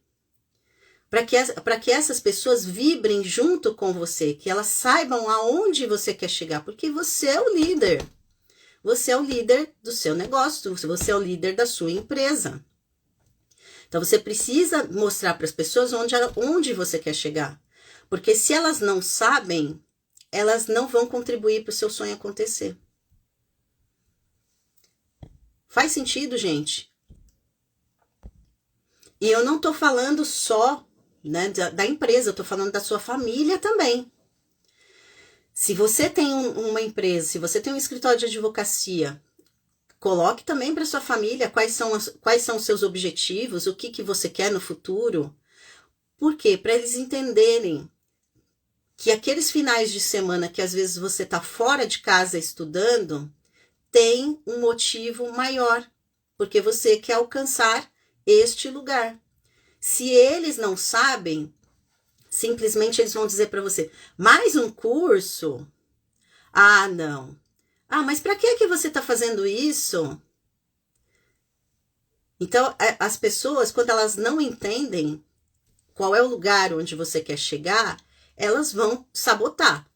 Para que essas pessoas vibrem junto com você, que elas saibam aonde você quer chegar, porque você é o líder. Você é o líder do seu negócio, você é o líder da sua empresa. Então, você precisa mostrar para as pessoas onde você quer chegar. Porque se elas não sabem, elas não vão contribuir para o seu sonho acontecer. Faz sentido, gente? E eu não estou falando só, né, da empresa, eu estou falando da sua família também. Se você tem uma empresa, se você tem um escritório de advocacia, coloque também para sua família quais são os seus objetivos, o que você quer no futuro. Por quê? Para eles entenderem que aqueles finais de semana que às vezes você está fora de casa estudando, tem um motivo maior, porque você quer alcançar este lugar. Se eles não sabem, simplesmente eles vão dizer para você, mais um curso? Ah, não. Ah, mas para que você está fazendo isso? Então, as pessoas, quando elas não entendem qual é o lugar onde você quer chegar, elas vão sabotar.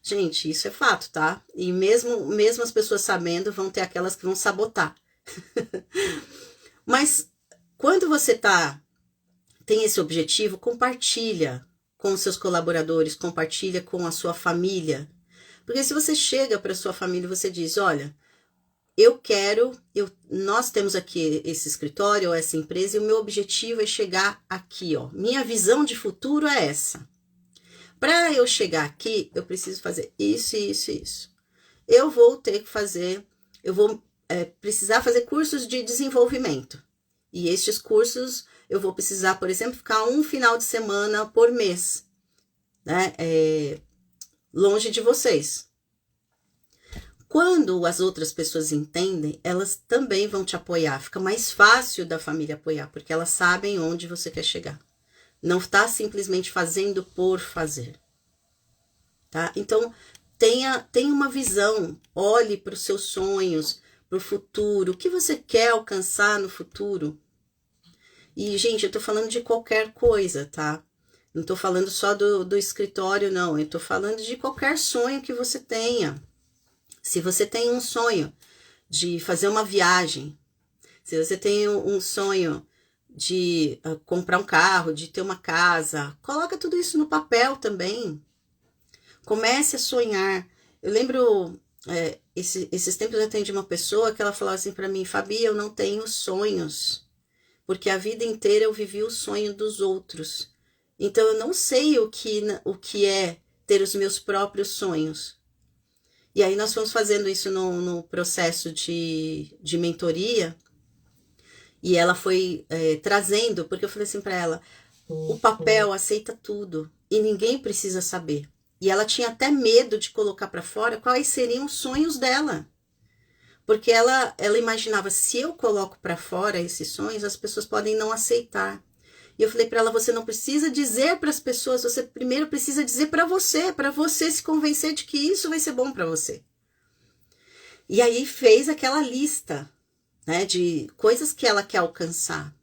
Gente, isso é fato, tá? E mesmo as pessoas sabendo, vão ter aquelas que vão sabotar. Mas quando você tem esse objetivo, compartilha com os seus colaboradores, compartilha com a sua família. Porque se você chega para sua família e você diz, olha, nós temos aqui esse escritório ou essa empresa e o meu objetivo é chegar aqui, ó. Minha visão de futuro é essa. Para eu chegar aqui, eu preciso fazer isso, isso e isso. Eu vou precisar fazer cursos de desenvolvimento. E estes cursos, eu vou precisar, por exemplo, ficar um final de semana por mês, né? Longe de vocês. Quando as outras pessoas entendem, elas também vão te apoiar. Fica mais fácil da família apoiar, porque elas sabem onde você quer chegar. Não está simplesmente fazendo por fazer. Tá? Então, tenha uma visão. Olhe para os seus sonhos, para o futuro. O que você quer alcançar no futuro? E, gente, eu tô falando de qualquer coisa, tá? Não tô falando só do escritório, não. Eu tô falando de qualquer sonho que você tenha. Se você tem um sonho de fazer uma viagem, se você tem um sonho de comprar um carro, de ter uma casa, coloca tudo isso no papel também. Comece a sonhar. Eu lembro, esses tempos eu atendi uma pessoa que ela falou assim para mim, Fabi, eu não tenho sonhos, porque a vida inteira eu vivi o sonho dos outros. Então eu não sei o que é ter os meus próprios sonhos. E aí nós fomos fazendo isso no processo de mentoria, e ela foi trazendo, porque eu falei assim para ela, o papel aceita tudo e ninguém precisa saber. E ela tinha até medo de colocar para fora quais seriam os sonhos dela. Porque ela imaginava, se eu coloco para fora esses sonhos, as pessoas podem não aceitar. E eu falei para ela, você não precisa dizer para as pessoas, você primeiro precisa dizer para você se convencer de que isso vai ser bom para você. E aí fez aquela lista, né, de coisas que ela quer alcançar.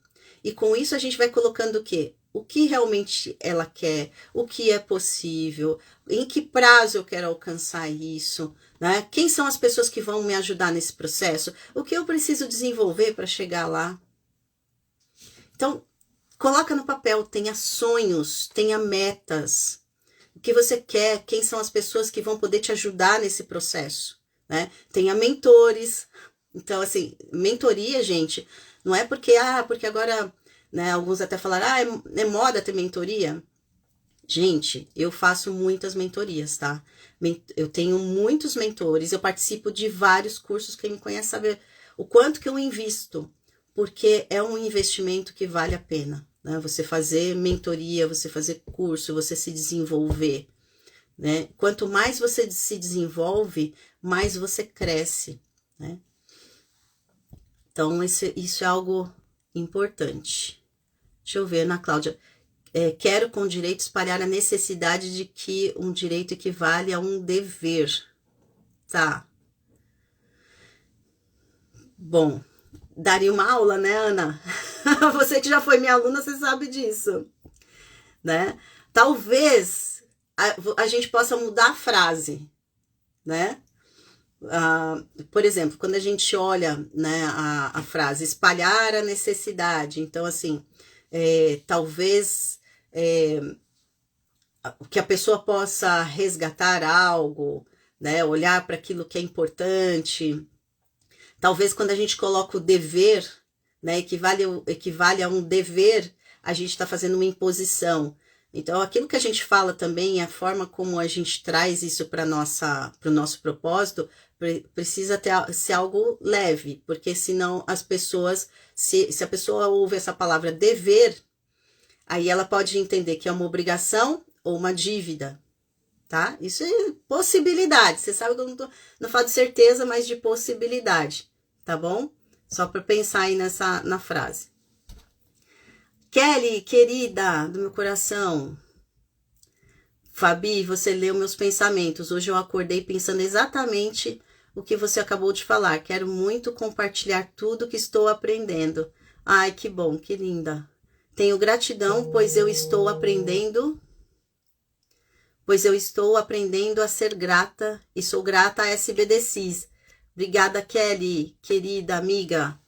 E com isso a gente vai colocando o quê? O que realmente ela quer, o que é possível, em que prazo eu quero alcançar isso, né? Quem são as pessoas que vão me ajudar nesse processo? O que eu preciso desenvolver para chegar lá? Então, coloca no papel, tenha sonhos, tenha metas. O que você quer, quem são as pessoas que vão poder te ajudar nesse processo, né? Tenha mentores. Então, assim, mentoria, gente, não é porque agora, né, alguns até falaram, é moda ter mentoria. Gente, eu faço muitas mentorias, tá? Eu tenho muitos mentores, eu participo de vários cursos, quem me conhece sabe o quanto que eu invisto, porque é um investimento que vale a pena, né? Você fazer mentoria, você fazer curso, você se desenvolver, né? Quanto mais você se desenvolve, mais você cresce, né? Então, isso é algo importante. Deixa eu ver, Ana Cláudia. Quero com direito espalhar a necessidade de que um direito equivale a um dever. Tá. Bom, daria uma aula, né, Ana? Você que já foi minha aluna, você sabe disso, né? Talvez a gente possa mudar a frase, né? Por exemplo, quando a gente olha, né, a frase espalhar a necessidade, então assim, talvez que a pessoa possa resgatar algo, né, olhar para aquilo que é importante. Talvez quando a gente coloca o dever, né, equivale a um dever, a gente está fazendo uma imposição. Então, aquilo que a gente fala também, a forma como a gente traz isso para o nosso propósito, precisa ser algo leve, porque senão as pessoas, se a pessoa ouve essa palavra dever, aí ela pode entender que é uma obrigação ou uma dívida, tá? Isso é possibilidade, você sabe que eu não falo de certeza, mas de possibilidade, tá bom? Só para pensar aí na frase. Kelly, querida do meu coração. Fabi, você leu meus pensamentos. Hoje eu acordei pensando exatamente o que você acabou de falar. Quero muito compartilhar tudo que estou aprendendo. Ai, que bom, que linda. Tenho gratidão, pois eu estou aprendendo a ser grata e sou grata a SBDCs. Obrigada, Kelly, querida amiga.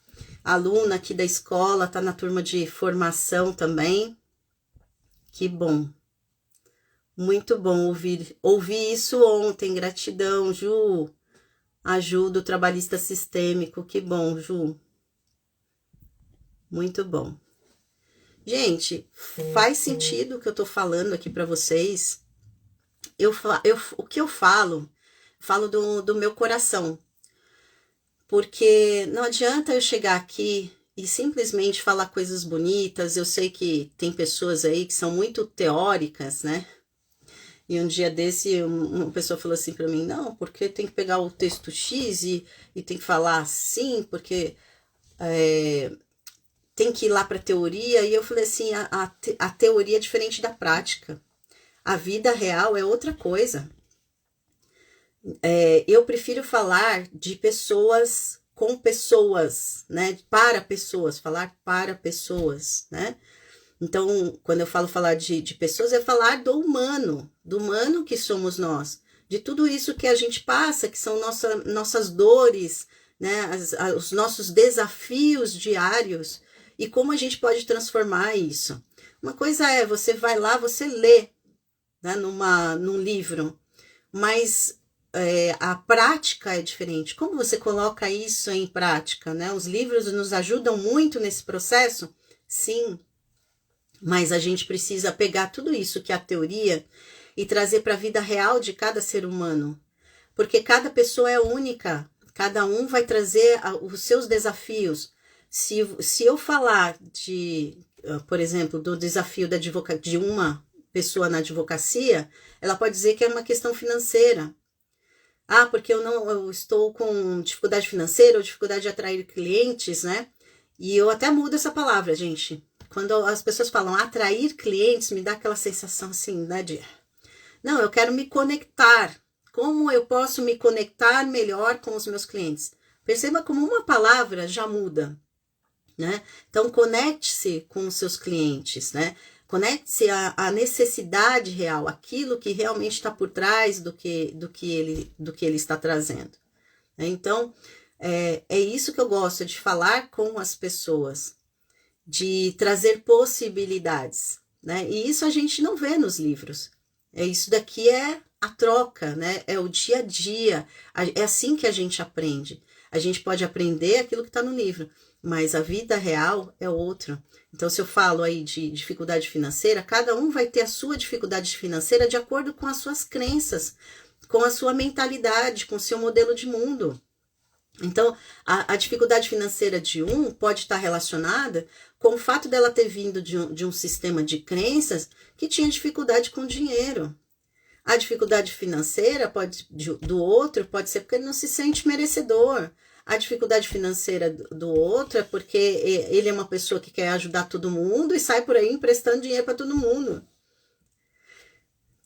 Aluna aqui da escola, tá na turma de formação também. Que bom. Muito bom ouvir isso ontem. Gratidão, Ju. A Ju do Trabalhista Sistêmico. Que bom, Ju. Muito bom. Gente, faz sentido o que eu tô falando aqui para vocês. O que eu falo do meu coração. Porque não adianta eu chegar aqui e simplesmente falar coisas bonitas. Eu sei que tem pessoas aí que são muito teóricas, né? E um dia desse, uma pessoa falou assim para mim, não, porque tem que pegar o texto X e tem que falar assim, porque tem que ir lá para a teoria. E eu falei assim, a teoria é diferente da prática. A vida real é outra coisa. Eu prefiro falar de pessoas com pessoas, né? Para pessoas, falar para pessoas, né? Então, quando eu falar de pessoas, é falar do humano que somos nós, de tudo isso que a gente passa, que são nossas dores, né? Os nossos desafios diários e como a gente pode transformar isso. Uma coisa é, você vai lá, você lê, né, num livro, mas a prática é diferente. Como você coloca isso em prática, né? Os livros nos ajudam muito nesse processo? Sim, mas a gente precisa pegar tudo isso que é a teoria e trazer para a vida real de cada ser humano, porque cada pessoa é única, cada um vai trazer os seus desafios. Se eu falar por exemplo, do desafio de uma pessoa na advocacia, ela pode dizer que é uma questão financeira. Ah, porque eu estou com dificuldade financeira ou dificuldade de atrair clientes, né? E eu até mudo essa palavra, gente. Quando as pessoas falam atrair clientes, me dá aquela sensação assim, né? Não, eu quero me conectar. Como eu posso me conectar melhor com os meus clientes? Perceba como uma palavra já muda, né? Então, conecte-se com os seus clientes, né? Conecte-se à necessidade real, aquilo que realmente está por trás do que ele está trazendo. Então, é isso que eu gosto de falar com as pessoas, de trazer possibilidades, né? E isso a gente não vê nos livros. Isso daqui é a troca, né? É o dia a dia. É assim que a gente aprende. A gente pode aprender aquilo que está no livro, mas a vida real é outra. Então, se eu falo aí de dificuldade financeira, cada um vai ter a sua dificuldade financeira de acordo com as suas crenças, com a sua mentalidade, com o seu modelo de mundo. Então, a dificuldade financeira de um pode estar relacionada com o fato dela ter vindo de um sistema de crenças que tinha dificuldade com dinheiro. A dificuldade financeira do outro pode ser porque ele não se sente merecedor. A dificuldade financeira do outro é porque ele é uma pessoa que quer ajudar todo mundo e sai por aí emprestando dinheiro para todo mundo.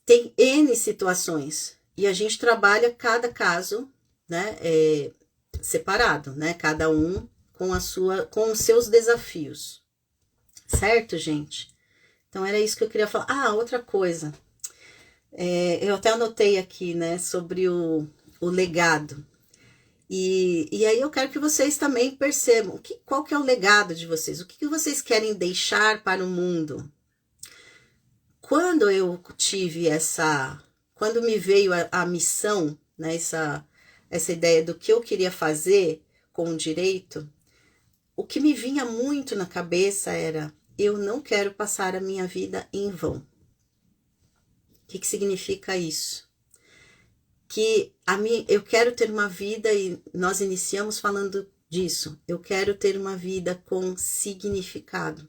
Tem N situações e a gente trabalha cada caso, né, separado, né? Cada um com os seus desafios. Certo, gente? Então era isso que eu queria falar. Ah, outra coisa. Eu até anotei aqui, né, sobre o legado. E aí eu quero que vocês também percebam qual que é o legado de vocês, o que vocês querem deixar para o mundo. Quando eu tive quando me veio a missão, né, essa ideia do que eu queria fazer com o direito, o que me vinha muito na cabeça era: eu não quero passar a minha vida em vão. O que significa isso? Que eu quero ter uma vida, e nós iniciamos falando disso, eu quero ter uma vida com significado.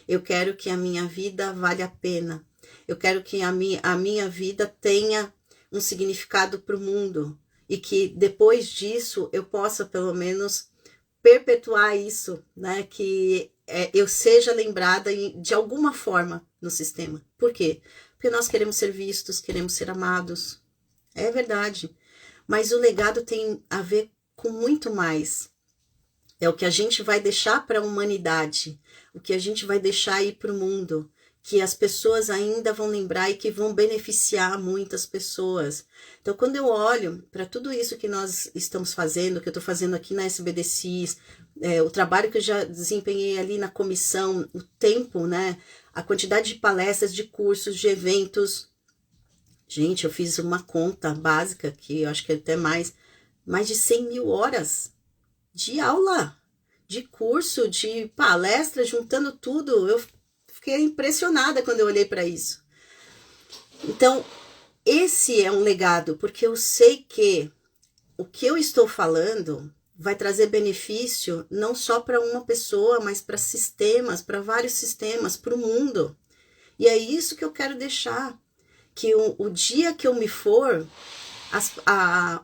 Eu quero que a minha vida valha a pena. Eu quero que a minha vida tenha um significado para o mundo. E que depois disso eu possa pelo menos perpetuar isso, né? Que eu seja lembrada de alguma forma no sistema. Por quê? Porque nós queremos ser vistos, queremos ser amados. É verdade. Mas o legado tem a ver com muito mais. É o que a gente vai deixar para a humanidade, o que a gente vai deixar aí para o mundo, que as pessoas ainda vão lembrar e que vão beneficiar muitas pessoas. Então, quando eu olho para tudo isso que nós estamos fazendo, que eu estou fazendo aqui na SBDCIS, o trabalho que eu já desempenhei ali na comissão, o tempo, né, a quantidade de palestras, de cursos, de eventos. Gente, eu fiz uma conta básica, que eu acho que é até mais de 100 mil horas de aula, de curso, de palestra, juntando tudo. Eu fiquei impressionada quando eu olhei para isso. Então, esse é um legado, porque eu sei que o que eu estou falando vai trazer benefício não só para uma pessoa, mas para sistemas, para vários sistemas, para o mundo. E é isso que eu quero deixar. Que o dia que eu me for,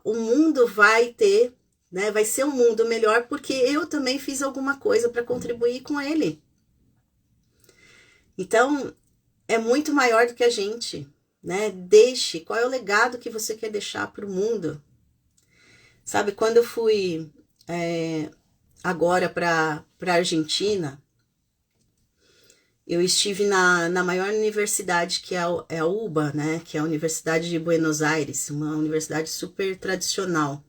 o mundo vai ter, né, vai ser um mundo melhor, porque eu também fiz alguma coisa para contribuir com ele. Então, é muito maior do que a gente, né? Deixe, qual é o legado que você quer deixar para o mundo? Sabe, quando eu fui agora para a Argentina, eu estive na maior universidade, que é a UBA, né? Que é a Universidade de Buenos Aires, uma universidade super tradicional.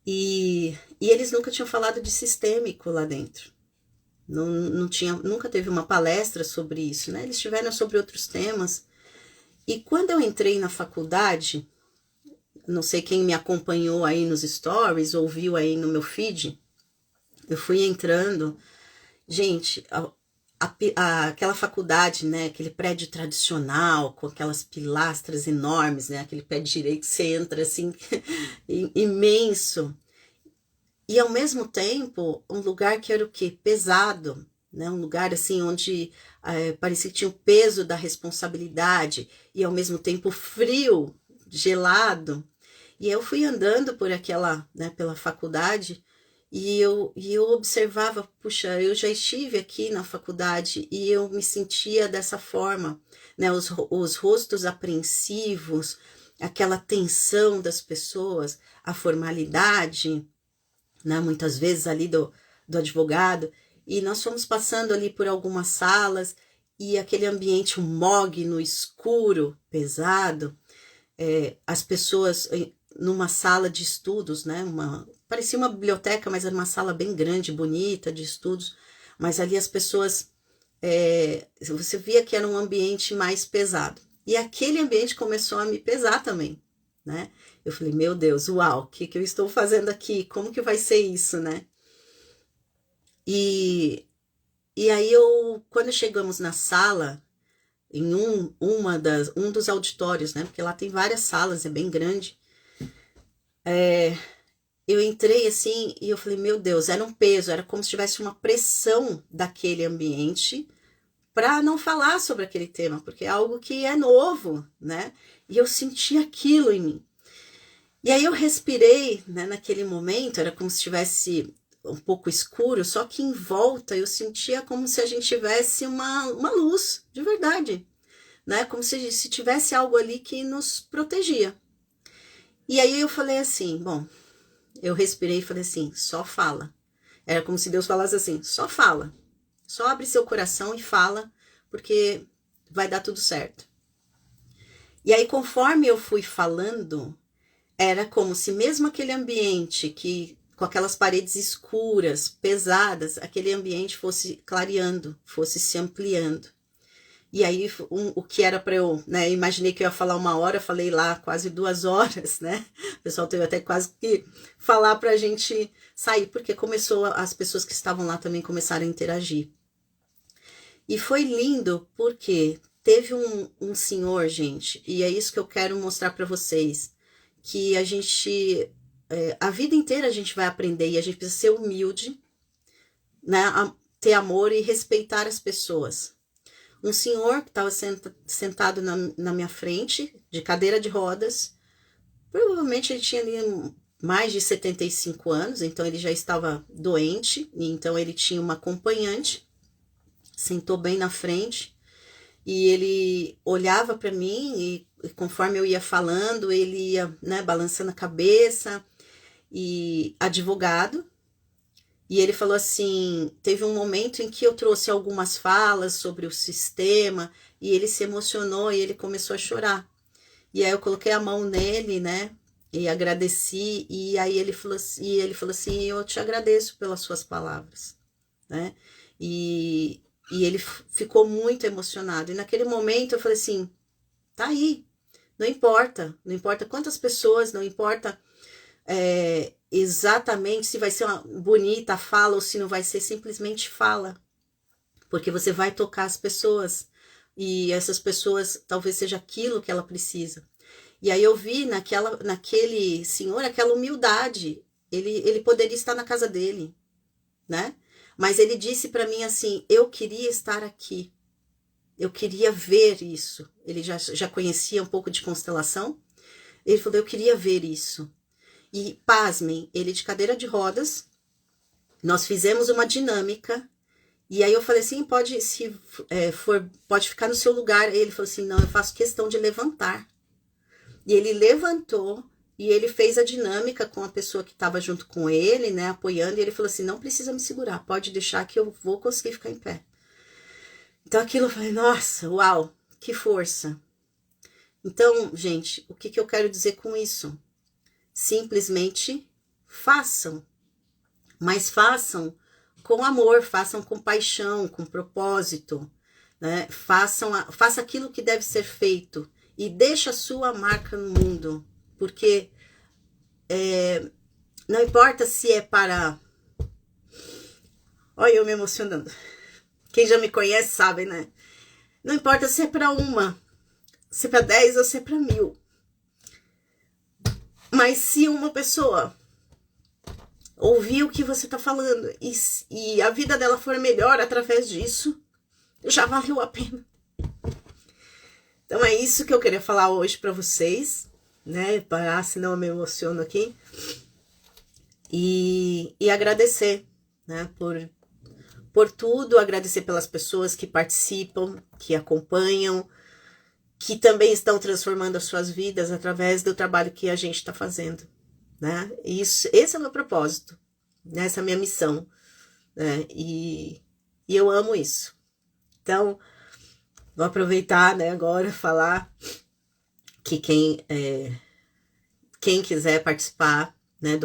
E eles nunca tinham falado de sistêmico lá dentro. Nunca teve uma palestra sobre isso, né? Eles tiveram sobre outros temas. E quando eu entrei na faculdade, não sei quem me acompanhou aí nos stories, ou viu aí no meu feed, eu fui entrando. Gente, aquela faculdade, né, aquele prédio tradicional, com aquelas pilastras enormes, né, aquele pé direito, você entra assim, imenso. E ao mesmo tempo, um lugar que era o quê? Pesado, né, um lugar assim onde parecia que tinha o peso da responsabilidade, e ao mesmo tempo frio, gelado. E eu fui andando por aquela, né, pela faculdade, e eu observava, puxa, eu já estive aqui na faculdade e eu me sentia dessa forma, né, os rostos apreensivos, aquela tensão das pessoas, a formalidade, né, muitas vezes ali do advogado, e nós fomos passando ali por algumas salas, e aquele ambiente, um mogno, escuro, pesado, as pessoas numa sala de estudos, né, parecia uma biblioteca, mas era uma sala bem grande, bonita, de estudos, mas ali as pessoas, você via que era um ambiente mais pesado, e aquele ambiente começou a me pesar também, né, eu falei, meu Deus, uau, o que eu estou fazendo aqui, como que vai ser isso, né, e aí quando chegamos na sala, em um dos auditórios, né, porque lá tem várias salas, é bem grande, eu entrei assim e eu falei, meu Deus, era um peso, era como se tivesse uma pressão daquele ambiente para não falar sobre aquele tema, porque é algo que é novo, né? E eu senti aquilo em mim. E aí eu respirei, né, naquele momento, era como se estivesse um pouco escuro, só que em volta eu sentia como se a gente tivesse uma luz, de verdade, né? Como se tivesse algo ali que nos protegia. E aí eu falei assim, bom, eu respirei e falei assim, só fala. Era como se Deus falasse assim, só fala. Só abre seu coração e fala, porque vai dar tudo certo. E aí, conforme eu fui falando, era como se mesmo aquele ambiente com aquelas paredes escuras, pesadas, aquele ambiente fosse clareando, fosse se ampliando. E aí, o que era para eu, né, imaginei que eu ia falar 1 hora, falei lá quase 2 horas, né? O pessoal teve até quase que falar pra gente sair, porque as pessoas que estavam lá também começaram a interagir. E foi lindo, porque teve um senhor, gente, e é isso que eu quero mostrar para vocês, que a vida inteira a gente vai aprender, e a gente precisa ser humilde, né, ter amor e respeitar as pessoas. Um senhor que estava sentado na minha frente, de cadeira de rodas, provavelmente ele tinha ali mais de 75 anos, então ele já estava doente, e então ele tinha uma acompanhante, sentou bem na frente, e ele olhava para mim, e conforme eu ia falando, ele ia, né, balançando a cabeça, e advogado. E ele falou assim, teve um momento em que eu trouxe algumas falas sobre o sistema, e ele se emocionou e ele começou a chorar. E aí eu coloquei a mão nele, né, e agradeci, e aí ele falou assim, eu te agradeço pelas suas palavras, né, e ele ficou muito emocionado. E naquele momento eu falei assim, tá aí, não importa quantas pessoas, não importa exatamente se vai ser uma bonita fala ou se não vai ser, simplesmente fala, porque você vai tocar as pessoas, e essas pessoas talvez seja aquilo que ela precisa. E aí eu vi naquele senhor aquela humildade, ele poderia estar na casa dele, né? Mas ele disse para mim assim, eu queria estar aqui, eu queria ver isso. Ele já conhecia um pouco de constelação, ele falou, eu queria ver isso. E pasmem, ele de cadeira de rodas, nós fizemos uma dinâmica, e aí eu falei assim, pode ficar no seu lugar. Ele falou assim, não, eu faço questão de levantar. E ele levantou, e ele fez a dinâmica com a pessoa que estava junto com ele, né, apoiando, e ele falou assim, não precisa me segurar, pode deixar que eu vou conseguir ficar em pé. Então aquilo eu falei, nossa, uau, que força. Então, gente, o que eu quero dizer com isso? Simplesmente façam, mas façam com amor, façam com paixão, com propósito, né? Faça aquilo que deve ser feito e deixa a sua marca no mundo, porque não importa se é para... Olha eu me emocionando. Quem já me conhece sabe, né? Não importa se é para se é para 10 ou se é para 1000. Mas se uma pessoa ouvir o que você está falando e a vida dela for melhor através disso, já valeu a pena. Então é isso que eu queria falar hoje para vocês. né? Parar, senão eu me emociono aqui. E agradecer, né? Por tudo, agradecer pelas pessoas que participam, que acompanham, que também estão transformando as suas vidas através do trabalho que a gente está fazendo, né? Esse é o meu propósito, né? Essa é a minha missão, né? E eu amo isso. Então, vou aproveitar, né, agora falar que quem quiser participar, né,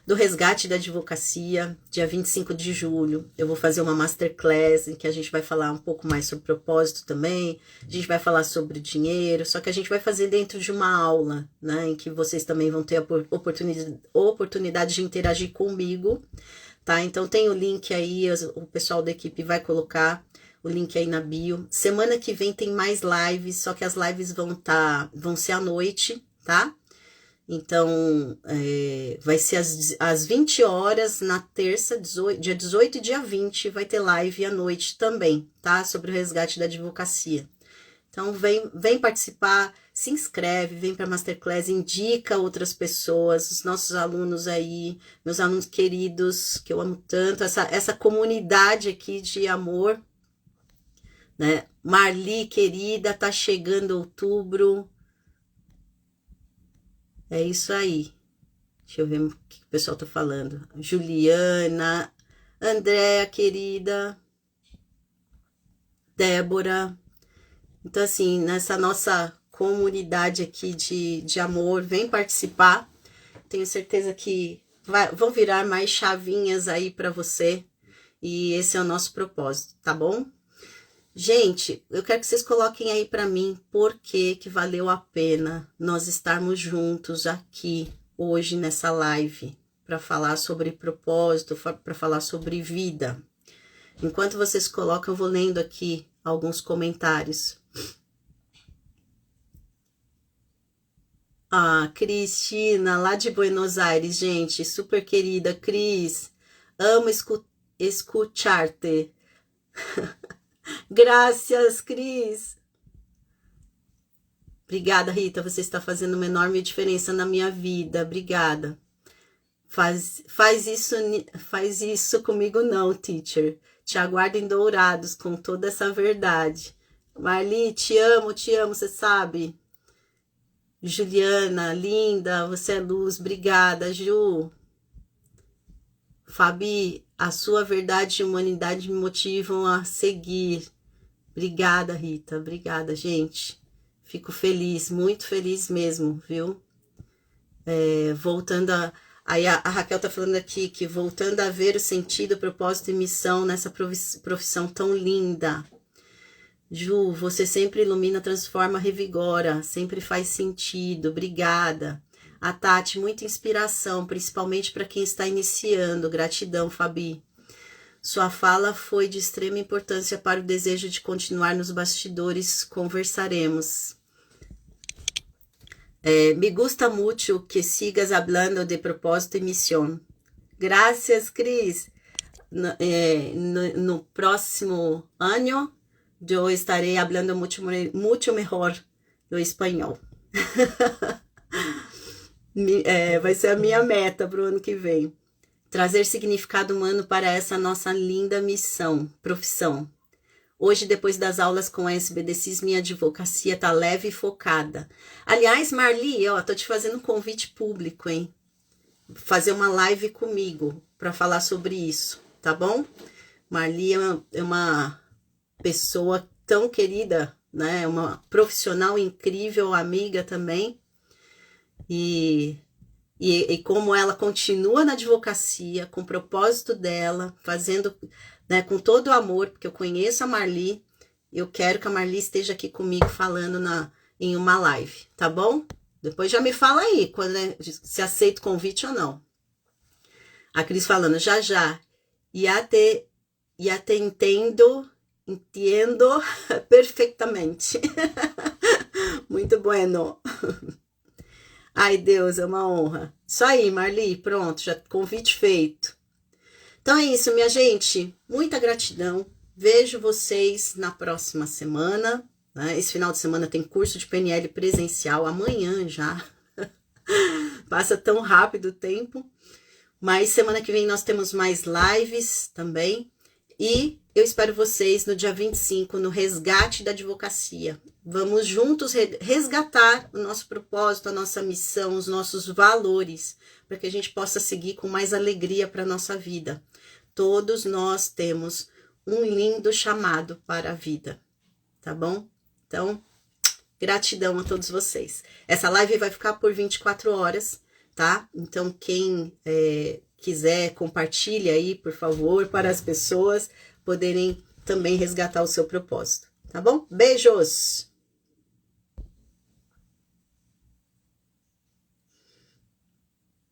do resgate da advocacia, dia 25 de julho, eu vou fazer uma masterclass em que a gente vai falar um pouco mais sobre propósito também, a gente vai falar sobre dinheiro, só que a gente vai fazer dentro de uma aula, né, em que vocês também vão ter a oportunidade de interagir comigo, tá? Então tem o link aí, o pessoal da equipe vai colocar o link aí na bio. Semana que vem tem mais lives, só que as lives vão ser à noite, tá? Então, vai ser às 20 horas na terça, dia 18 e dia 20, vai ter live à noite também, tá? Sobre o resgate da advocacia. Então, vem participar, se inscreve, vem para a Masterclass, indica outras pessoas, os nossos alunos aí, meus alunos queridos, que eu amo tanto, essa comunidade aqui de amor, né? Marli, querida, tá chegando outubro. É isso aí. Deixa eu ver o que o pessoal tá falando. Juliana, Andréa, querida, Débora. Então, assim, nessa nossa comunidade aqui de amor, vem participar. Tenho certeza que vão virar mais chavinhas aí para você. E esse é o nosso propósito, tá bom? Gente, eu quero que vocês coloquem aí para mim por que valeu a pena nós estarmos juntos aqui hoje nessa live para falar sobre propósito, para falar sobre vida. Enquanto vocês colocam, eu vou lendo aqui alguns comentários. Ah, Cristina, lá de Buenos Aires, gente, super querida, Cris, amo escuchar-te. Graças, Cris. Obrigada, Rita. Você está fazendo uma enorme diferença na minha vida. Obrigada. Faz isso comigo não, teacher. Te aguardo em Dourados com toda essa verdade. Marli, te amo, você sabe. Juliana, linda, você é luz. Obrigada, Ju. Fabi, a sua verdade e humanidade me motivam a seguir. Obrigada, Rita. Obrigada, gente. Fico feliz, muito feliz mesmo, viu? Voltando Aí a Raquel tá falando aqui que voltando a ver o sentido, propósito e missão nessa profissão tão linda. Ju, você sempre ilumina, transforma, revigora. Sempre faz sentido. Obrigada. A Tati, muita inspiração, principalmente para quem está iniciando. Gratidão, Fabi. Sua fala foi de extrema importância para o desejo de continuar nos bastidores. Conversaremos. Me gusta mucho que sigas hablando de propósito e misión. Gracias, Cris. No próximo ano, eu estarei hablando muito melhor o espanhol. Vai ser a minha meta para o ano que vem. Trazer significado humano para essa nossa linda profissão. Hoje, depois das aulas com a SBDCs, minha advocacia tá leve e focada. Aliás, Marli, tô te fazendo um convite público, hein? Fazer uma live comigo para falar sobre isso, tá bom? Marli é uma pessoa tão querida, né? Uma profissional incrível, amiga também. E como ela continua na advocacia, com o propósito dela, fazendo, né, com todo o amor, porque eu conheço a Marli, eu quero que a Marli esteja aqui comigo falando em uma live, tá bom? Depois já me fala aí, se aceita o convite ou não. A Cris falando, já, ya te entendo perfeitamente. Muito bueno. Ai, Deus, é uma honra. Isso aí, Marli, pronto, já convite feito. Então é isso, minha gente. Muita gratidão. Vejo vocês na próxima semana. né? Esse final de semana tem curso de PNL presencial, amanhã já. Passa tão rápido o tempo. Mas semana que vem nós temos mais lives também. E eu espero vocês no dia 25, no Resgate da Advocacia. Vamos juntos resgatar o nosso propósito, a nossa missão, os nossos valores, para que a gente possa seguir com mais alegria para a nossa vida. Todos nós temos um lindo chamado para a vida, tá bom? Então, gratidão a todos vocês. Essa live vai ficar por 24 horas, tá? Então, quem quiser, compartilha aí, por favor, para as pessoas poderem também resgatar o seu propósito, tá bom? Beijos!